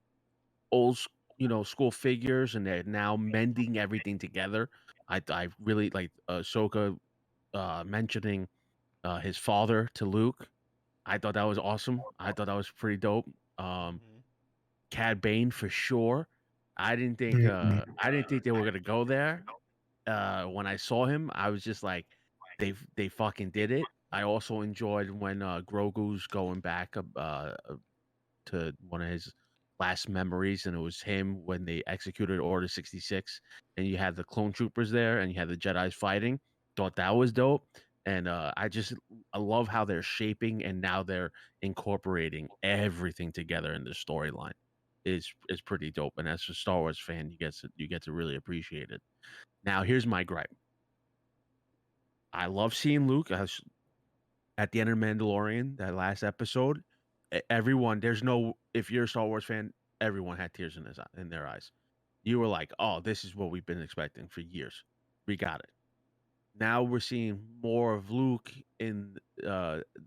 school figures, and they're now mending everything together. I really like Ahsoka mentioning his father to Luke. I thought that was awesome. I thought that was pretty dope. Mm-hmm. Cad Bane for sure. I didn't think they were gonna go there. When I saw him, I was just like, they fucking did it. I also enjoyed when Grogu's going back to one of his last memories, and it was him when they executed Order 66, and you had the clone troopers there, and you had the Jedi's fighting. Thought that was dope, and I love how they're shaping, and now they're incorporating everything together in the storyline. Is pretty dope, and as a Star Wars fan, you get to really appreciate it. Now, here's my gripe. I love seeing Luke at the end of Mandalorian, that last episode. Everyone, if you're a Star Wars fan, everyone had tears in their eyes. You were like, "Oh, this is what we've been expecting for years. We got it." Now we're seeing more of Luke in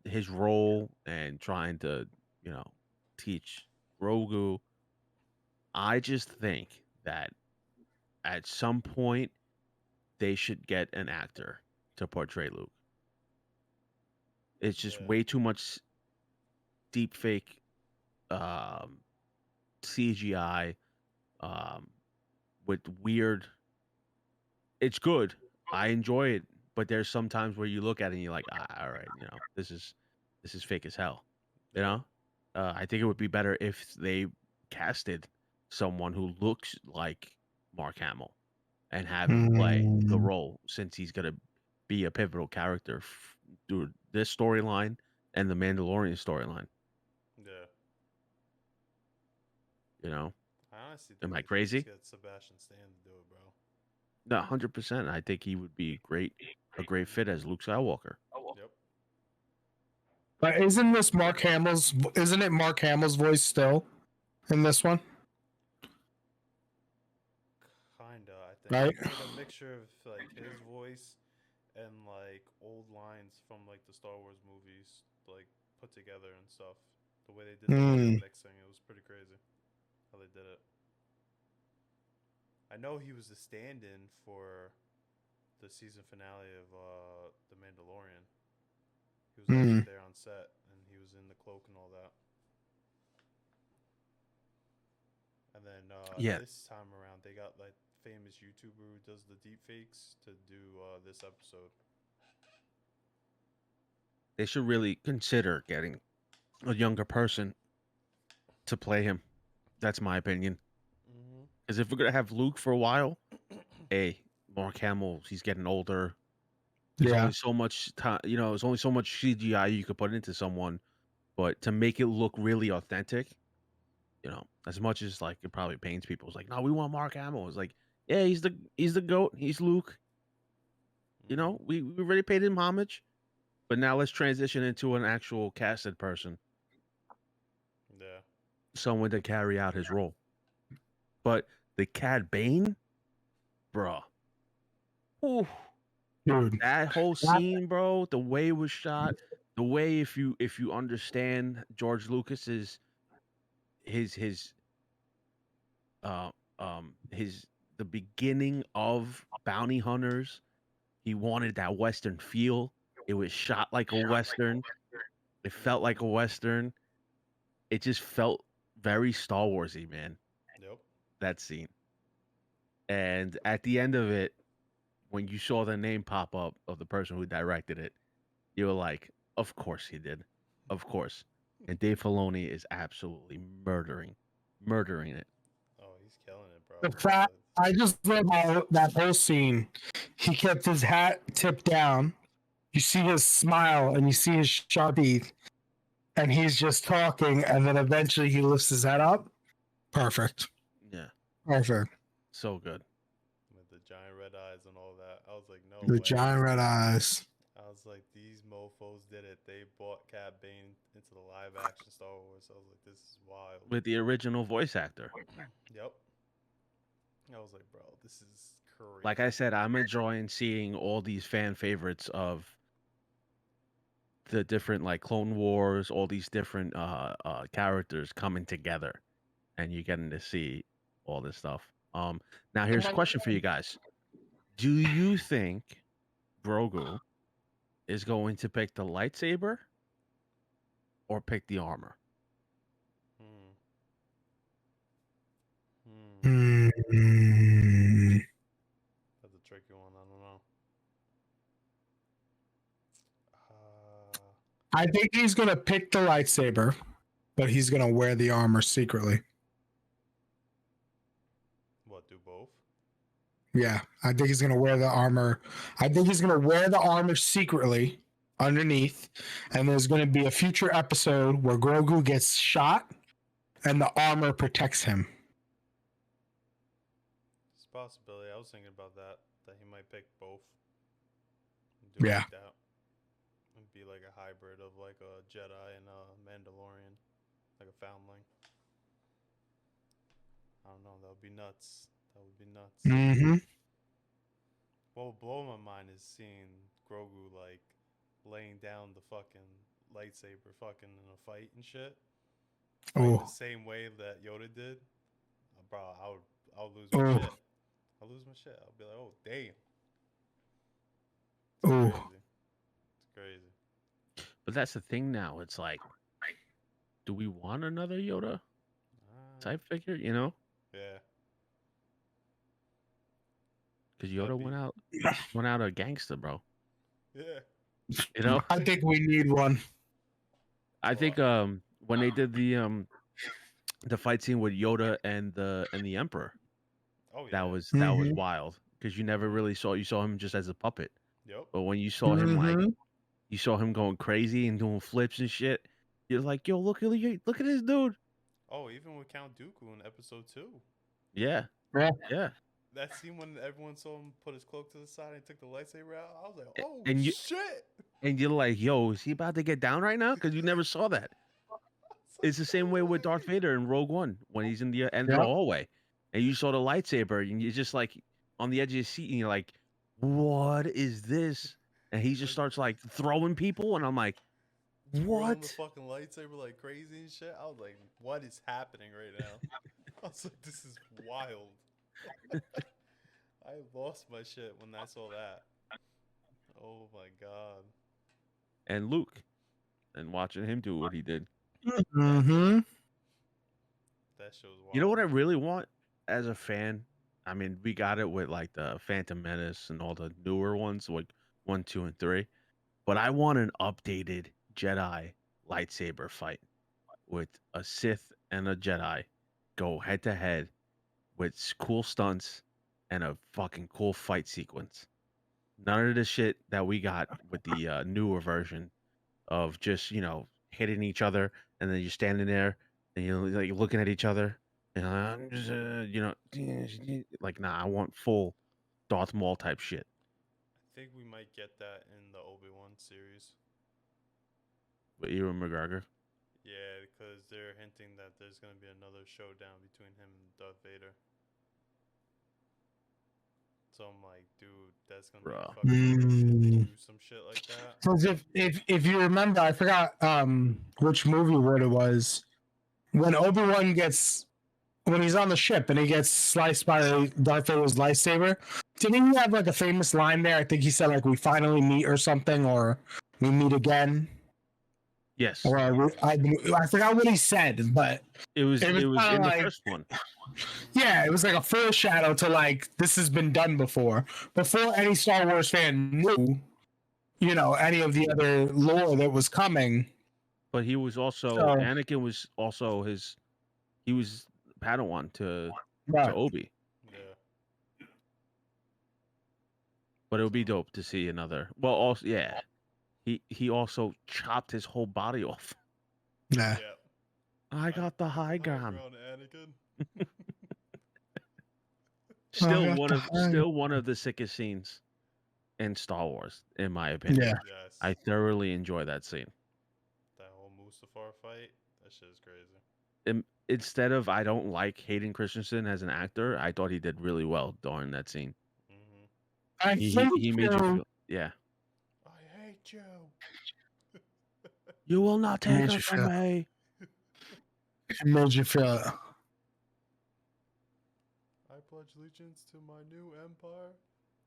his role and trying to, you know, teach Grogu. I just think that at some point they should get an actor to portray Luke. It's just Yeah. way too much deep fake um, CGI with weird. It's good. I enjoy it, but there's some times where you look at it and you're like, all right, this is fake as hell. You know, I think it would be better if they casted someone who looks like Mark Hamill and have him play the Mm. role, since he's gonna be a pivotal character through this storyline and the Mandalorian storyline. Yeah. You know, I honestly am think I they should crazy? just get Sebastian Stan to do it, bro. No, 100%. I think he would be a great fit as Luke Skywalker. Yep. But isn't this Mark Hamill's? Isn't it Mark Hamill's voice still in this one? Kinda, I think. Right. It's like a mixture of like his voice and like old lines from like the Star Wars movies, like put together and stuff. The way they did the audio mixing, it was pretty crazy how they did it. I know he was the stand-in for the season finale of The Mandalorian. He was actually there on set, and he was in the cloak and all that. And then Yeah, this time around, they got like famous YouTuber who does the deep fakes to do this episode. they should really consider getting a younger person to play him. That's my opinion. Mm-hmm. Because if we're gonna have Luke for a while, hey, Mark Hamill, he's getting older. There's Yeah. only so much time, there's only so much CGI you could put into someone, but to make it look really authentic, as much as like it probably pains people, it's like, no, we want Mark Hamill. It's like, yeah, he's the GOAT. He's Luke. Mm-hmm. We already paid him homage, but now let's transition into an actual casted person, Yeah. someone to carry out his role. But the Cad Bane, bruh, ooh, Dude. that whole scene, bro, the way it was shot, the way if you understand George Lucas's his uh his the beginning of Bounty Hunters, he wanted that Western feel. It was shot like a Western. It felt like a Western. it just felt very Star Warsy, man. Yep. That scene. And at the end of it, when you saw the name pop up of the person who directed it, you were like, "Of course he did, of course." And Dave Filoni is absolutely murdering it. Oh, he's killing it, bro. The fact I just love how that whole scene, he kept his hat tipped down. You see his smile and you see his sharp teeth, and he's just talking, and then eventually he lifts his head up. Perfect. Yeah, Perfect. so good. With the giant red eyes and all that. I was like, no The way. giant red eyes. I was like, these mofos did it. They brought Cad Bane into the live action Star Wars. I was like, this is wild. With the original voice actor. Yep. I was like, bro, this is crazy. Like I said, I'm enjoying seeing all these fan favorites of the different like Clone Wars, all these different characters coming together, and you're getting to see all this stuff. Now here's a question for you guys: do you think Grogu is going to pick the lightsaber or pick the armor? That's a tricky one. I don't know. I think he's gonna pick the lightsaber, but he's gonna wear the armor secretly. What, do both? Yeah, I think he's gonna wear the armor. I think he's gonna wear the armor secretly underneath, and there's gonna be a future episode where Grogu gets shot, and the armor protects him. It's a possibility. I was thinking about that he might pick both. And do it Yeah. like that. And be like a hybrid of like a Jedi and a Mandalorian, like a foundling. I don't know. That would be nuts. That would be nuts. Mm-hmm. What would blow my mind is seeing Grogu like laying down the fucking lightsaber fucking in a fight and shit. Like the same way that Yoda did. Bro, I would lose my shit. I'll lose my shit. I'll be like, oh damn. It's crazy. It's crazy. But that's the thing now. It's like, do we want another Yoda type figure? You know? Yeah. Because Yoda went out a gangster, bro. Yeah. You know? I think we need one. I think when they did the fight scene with Yoda and the Emperor, Oh yeah. that was wild because you never really saw him just as a puppet. Yep. But when you saw him you saw him going crazy and doing flips and shit, you're like, yo, look at this dude. Oh, even with Count Dooku in episode 2. Yeah. Yeah. That scene when everyone saw him put his cloak to the side and took the lightsaber out, I was like, oh shit. And you're like, yo, is he about to get down right now? Because you never saw that. It's the same way with Darth Vader in Rogue One when he's in the end of the hallway, and you saw the lightsaber, and you're just like on the edge of your seat, and you're like, "What is this?" And he just starts like throwing people, and I'm like, "What?" The fucking lightsaber like crazy and shit. I was like, "What is happening right now?" I was like, "This is wild." I lost my shit when I saw that. Oh my god. And Luke, and watching him do what he did. Mm-hmm. That show's wild. You know what I really want as a fan? I mean, we got it with like the Phantom Menace and all the newer ones, like 1, 2, and 3. But I want an updated Jedi lightsaber fight with a Sith and a Jedi go head to head with cool stunts and a fucking cool fight sequence. None of the shit that we got with the newer version of just, hitting each other, and then you're standing there and you're like looking at each other, and I'm just, like, nah, I want full Darth Maul type shit. I think we might get that in the Obi-Wan series. With Ewan McGregor. Yeah, because they're hinting that there's going to be another showdown between him and Darth Vader. So I'm like, dude, that's gonna be fucking do some shit like that. Because if you remember, I forgot which movie word it was. When Obi-Wan when he's on the ship and he gets sliced by Darth Vader's lightsaber, didn't he have like a famous line there? I think he said like, "We finally meet" or something, or "We meet again." Yes, Or I forgot what he said, but it was it was in kinda the like- first one. yeah, it was like a foreshadow to like this has been done before any Star Wars fan knew, any of the other lore that was coming. But he was also So- Anakin was also he was Padawan to Right. Obi. Yeah. But it would be dope to see another. Well, also yeah, he also chopped his whole body off. Yeah. Yeah. I got the high High ground. ground, Anakin. Still got one of the sickest scenes in Star Wars, in my opinion. Yeah. Yes. I thoroughly enjoy that scene. That whole Mustafar fight. That shit is crazy. Instead of I don't like Hayden Christensen as an actor, I thought he did really well during that scene. Mm-hmm. I He think made you feel, yeah. I hate you. You will not take Made her you from feel- me. it made you feel. I pledge allegiance to my new empire.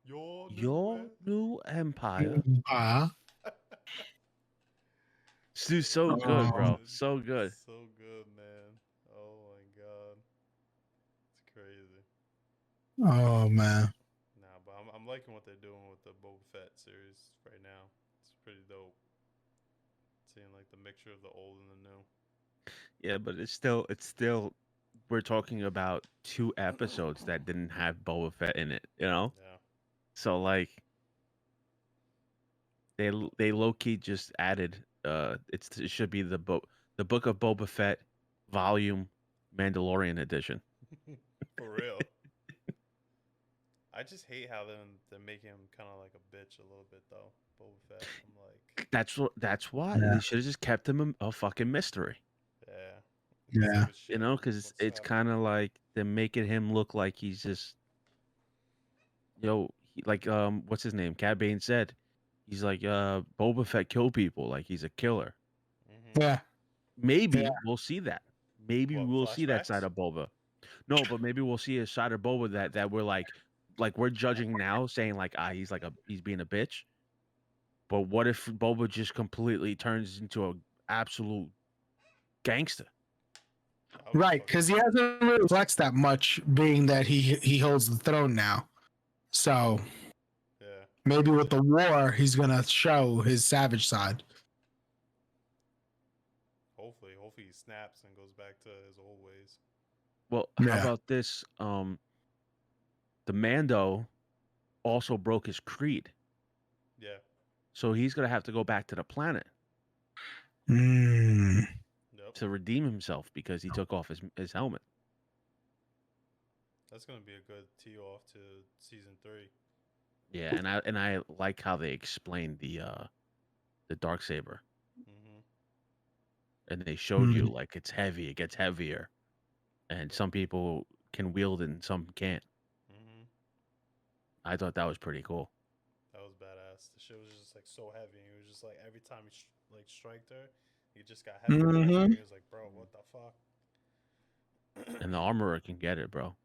Your new Your em- new empire. Uh, Dude, so good, bro. Oh. So good. So good, man. Oh my god. It's crazy. oh man. Nah, but I'm liking what they're doing with the Boba Fett series right now. It's pretty dope. Seeing like the mixture of the old and the new. Yeah, but it's still we're talking about 2 episodes that didn't have Boba Fett in it, Yeah. So like they low key just added it should be the book of Boba Fett volume Mandalorian edition. For real. I just hate how they're making him kind of like a bitch a little bit though. Boba Fett. I'm like, That's why Yeah. they should have just kept him a fucking mystery. yeah. Yeah. Because it's kind of like they're making him look like he's just, what's his name? Cad Bane said, he's like, Boba Fett kill people, like he's a killer. Mm-hmm. Yeah. Maybe Yeah. we'll see that. Maybe What, we'll see that side flashbacks? of Boba. No, but maybe we'll see a side of Boba that we're like we're judging now, saying like he's being a bitch. But what if Boba just completely turns into a absolute gangster? Right, because he hasn't really flexed that much, being that he holds the throne now. So Yeah. maybe with the war, he's gonna show his savage side. Hopefully he snaps and goes back to his old ways. Well, how Yeah. about this? The Mando also broke his creed, Yeah. so he's gonna have to go back to the planet Mm. Yep. to redeem himself because he took off his helmet. That's gonna be a good tee off to season 3. Yeah, and I like how they explained the Darksaber, Mm-hmm. and they showed you like it's heavy, it gets heavier, and some people can wield it and some can't. Mm-hmm. I thought that was pretty cool. That was badass. The shit was just like so heavy. It was just like every time he like striked her, he just got heavy. Mhm. He was like, bro, what the fuck? And the armorer can get it, bro.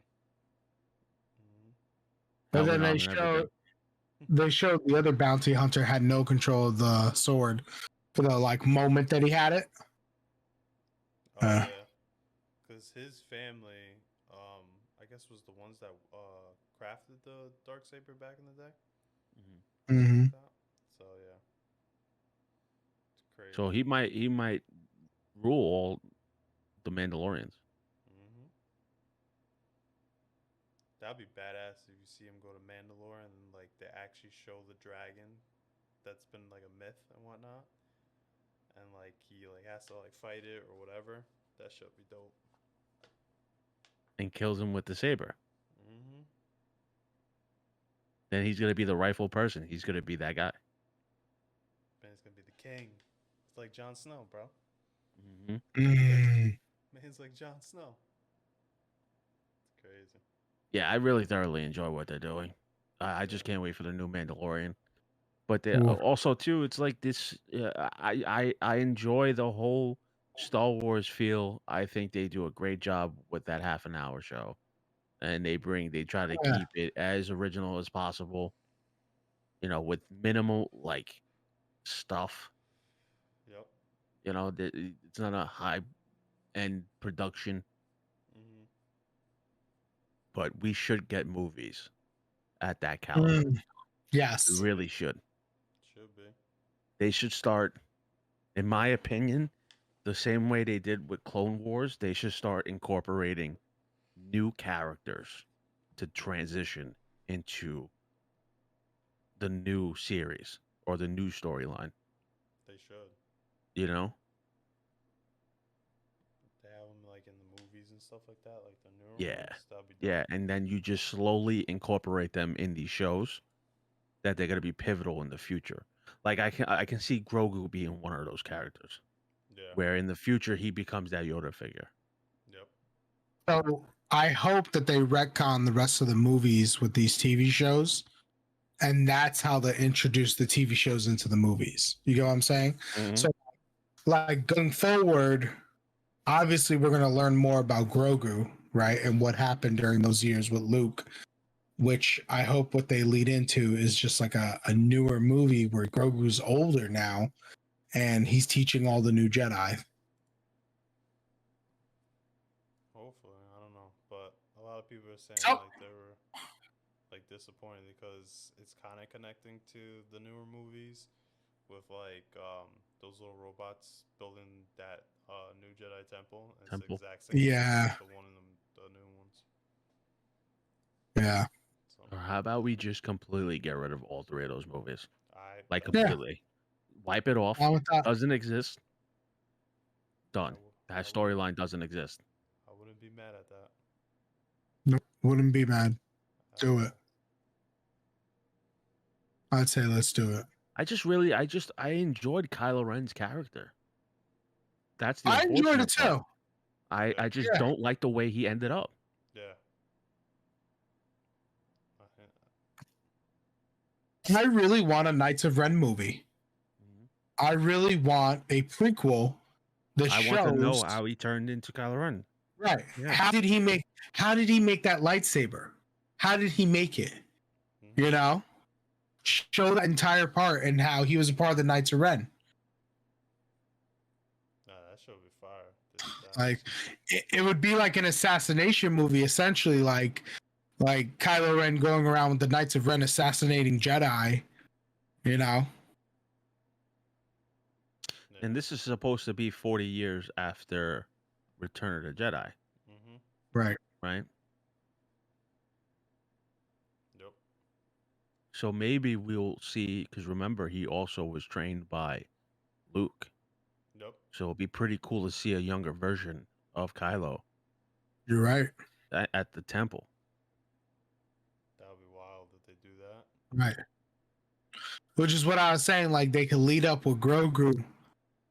Mhm. But Helmet then on and everything. they showed the other bounty hunter had no control of the sword for the like moment that he had it. Oh Uh. yeah, because his family, I guess was the ones that crafted the Darksaber back in the day. Mhm. Mm-hmm. So yeah, it's crazy. So he might rule all the Mandalorians. Mm-hmm. That'd be badass if you see him go to Mandalore and like they actually show the dragon that's been like a myth and whatnot, and like he like has to like fight it or whatever. That should be dope. And kills him with the saber. Mm-hmm. Then he's gonna be the rightful person. He's gonna be that guy. Man's gonna be the king. It's like Jon Snow, bro. Mm-hmm. Mm. Man's like Jon Snow. It's crazy. Yeah, I really thoroughly enjoy what they're doing. I just can't wait for the new Mandalorian. But they Ooh. also too, it's like this. I enjoy the whole Star Wars feel. I think they do a great job with that half an hour show, and they try to Yeah. keep it as original as possible. With minimal like stuff. Yep. You know, it's not a high end production, Hmm. but we should get movies at that caliber. We Yes. really should. Should be. They should start, in my opinion, the same way they did with Clone Wars. They should start incorporating new characters to transition into the new series or the new storyline. They should. You know? They have them like in the movies and stuff like that, like the newer Yeah. ones. That'd be dope. Yeah, and then you just slowly incorporate them in these shows that they're gonna be pivotal in the future. Like I can see Grogu being one of those characters Yeah. where in the future he becomes that Yoda figure. Yep. So I hope that they retcon the rest of the movies with these TV shows, and that's how they introduce the TV shows into the movies. You get what I'm saying? Mhm. So, like going forward, obviously we're going to learn more about Grogu, right, and what happened during those years with Luke. Which I hope what they lead into is just like a newer movie where Grogu's older now, and he's teaching all the new Jedi. Hopefully, I don't know, but a lot of people are saying So- like they were like disappointed because it's kind of connecting to the newer movies with like those little robots building that new Jedi temple. And Temple. It's the exact same Yeah. as the one in the new ones. Yeah. So Or how about we just completely get rid of all three of those movies? Like I, Yeah. completely. Wipe it off. How with that? Doesn't exist. I Done. w- That I storyline doesn't exist. I wouldn't be mad at that. No, wouldn't be mad. at Do all. it. I'd say let's do it. I enjoyed Kylo Ren's character. That's the I enjoyed unfortunate it part. too. I just Yeah. don't like the way he ended up. Yeah. I really want a Knights of Ren movie. I really want a prequel that I shows want to know how he turned into Kylo Ren. right. Yeah. How did he make that lightsaber? How did he make it? Mhm. You know? Show that entire part and how he was a part of the Knights of Ren. Nah, that should be fire. That Like was- it would be like an assassination movie, essentially, like Kylo Ren going around with the Knights of Ren assassinating Jedi, you know? yeah. And this is supposed to be 40 years after Return of the Jedi, Mhm. Right. right? Yep. So maybe we'll see, because remember, he also was trained by Luke. Yep. So it'll be pretty cool to see a younger version of Kylo You're right. at the temple. That would be wild if they do that. Right. Which is what I was saying, like they could lead up with Grogu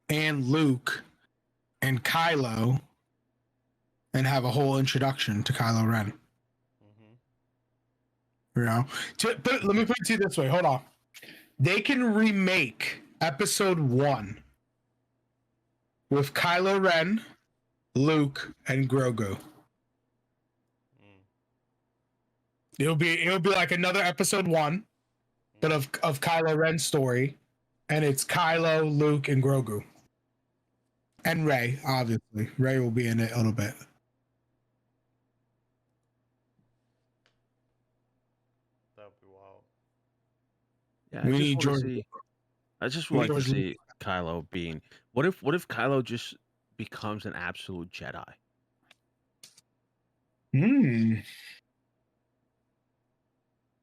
and Luke and Kylo and have a whole introduction to Kylo Ren. Mhm. You know? Let me put it to you this way. Hold on. They can remake episode 1 with Kylo Ren, Luke, and Grogu. Mm. It'll be like another episode 1, but of Kylo Ren's story, and it's Kylo, Luke, and Grogu, and Rey. Obviously, Rey will be in it a little bit. That would be wild. Yeah, We I just need want to Jordan. see. I just We would like to need George see Kylo being. What if Kylo just becomes an absolute Jedi?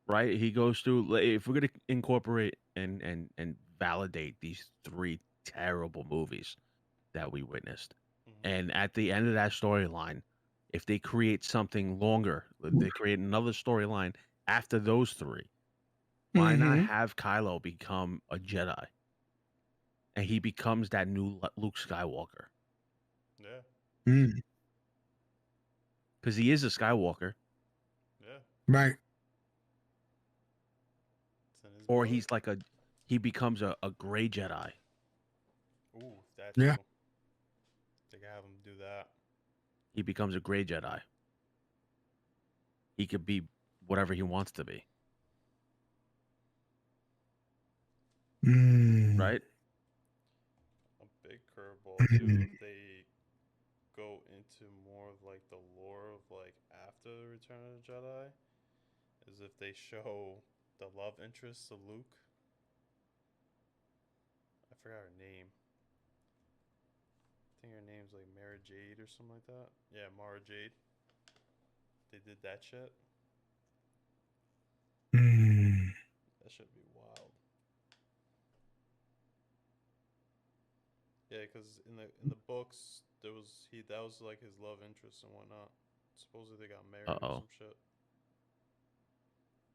Right? He goes through. If we're gonna incorporate and validate these three terrible movies that we witnessed, Mhm. and at the end of that storyline, if they create something longer, if they create another storyline after those three, why not Mhm. have Kylo become a Jedi? And he becomes that new Luke Skywalker. Yeah. Mm, Because he is a Skywalker. Yeah. right. It's in his Or blood. he becomes a gray Jedi. Ooh, that Yeah. too. They can have him do that. He becomes a gray Jedi. He could be whatever he wants to be. Mm. Right? big curveball too if they go into more of like the lore of like after the Return of the Jedi, is if they show the love interest of Luke. I forgot her name. I think her name's like Mara Jade or something like that. Yeah, Mara Jade. They did that shit. Hmm. That should be wild. Yeah, because in the books there was that was like his love interest and whatnot. Supposedly they got married or Uh-oh. some shit.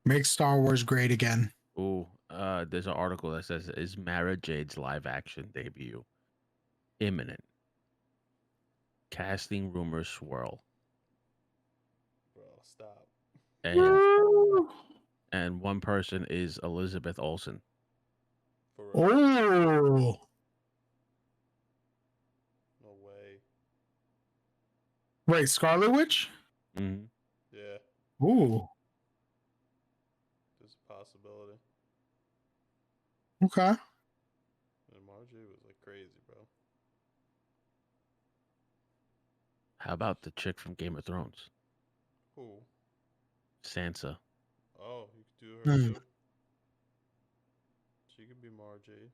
Make Star Wars great again. Ooh, there's an article that says, "Is Mara Jade's live action debut imminent? Casting rumors swirl." Bro, stop. And one person is Elizabeth Olsen. For real. Oh, No way. wait, Scarlet Witch? Mm-hmm. Yeah, Ooh, there's a possibility. okay. And Marjorie was like crazy, bro. How about the chick from Game of Thrones, Who? Sansa? Oh, you could do her Hmm. too. She could be Marjorie.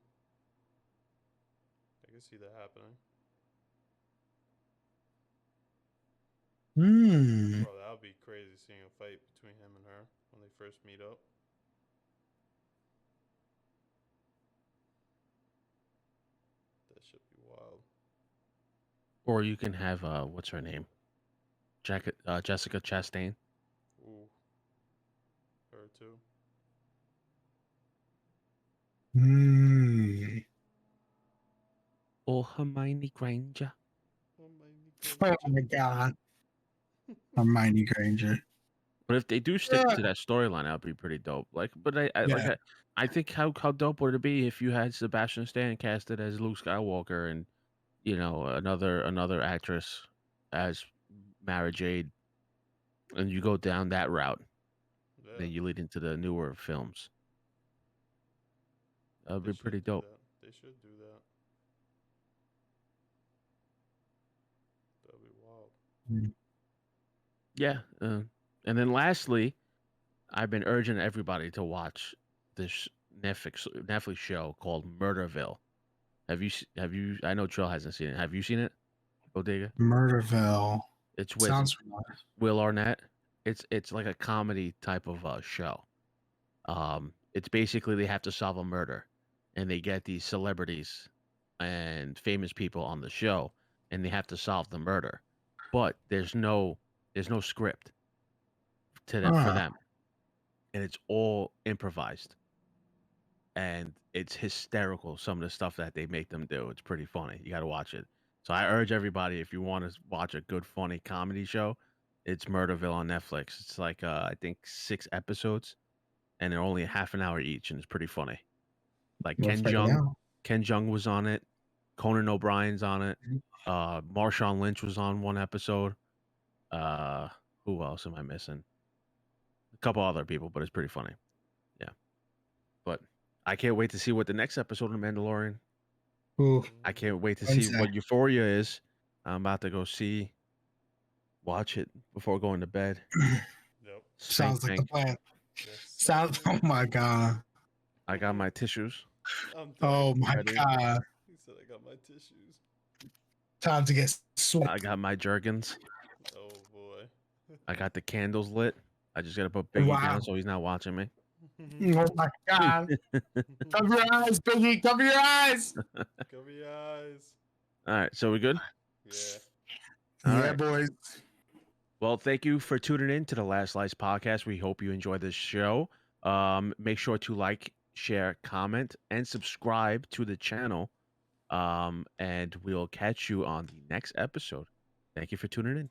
I can see that happening. Hmm. Bro, that would be crazy seeing a fight between him and her when they first meet up. That should be wild. Or you can have what's her name? Jessica Chastain. Ooh. Her too. Hmm. Or Hermione Granger. Oh Oh my God, Hermione Granger. But if they do stick to that storyline, that'd be pretty dope. Like, but Yeah. I think how dope would it be if you had Sebastian Stan casted as Luke Skywalker and another actress as Mara Jade, and you go down that route, Yeah. then you lead into the newer films. That'd They be pretty should do dope. that. They should do that. That'd be wild. Yeah, and then lastly, I've been urging everybody to watch this Netflix show called Murderville. Have you? I know Trill hasn't seen it. Have you seen it, Bodega? Murderville. It's with Sounds familiar. Will Arnett. It's like a comedy type of show. It's basically they have to solve a murder, and they get these celebrities and famous people on the show, and they have to solve the murder. But there's no script to that for Huh. them, and it's all improvised, and it's hysterical. Some of the stuff that they make them do, it's pretty funny. You got to watch it. So I urge everybody, if you want to watch a good funny comedy show, it's Murderville on Netflix. It's like I think 6 episodes, and they're only half an hour each, and it's pretty funny. Like We'll check it out. Ken Jeong was on it. Conan O'Brien's on it. Marshawn Lynch was on one episode. Uh, who else am I missing? A couple other people, but it's pretty funny. Yeah, but I can't wait to see what the next episode of Mandalorian. Ooh, I can't wait to see Wednesday. what Euphoria is. I'm about to go watch it before going to bed. Yep. Sounds like the Spank. plan. Yes. Sounds. Oh my God. I got my tissues. I'm dead. Oh my Ready? God. He said I got my tissues. Time to get I swept. got my jergens. Oh boy. I got the candles lit. I just gotta put Biggie Wow. down so he's not watching me. Oh my God. Cover your eyes, Biggie. Cover your eyes. Cover your eyes. All right, so we good? Yeah. All Yeah, right. boys. Well, thank you for tuning in to the Last Slice podcast. We hope you enjoy this show. Make sure to like, share, comment, and subscribe to the channel. And we'll catch you on the next episode. Thank you for tuning in.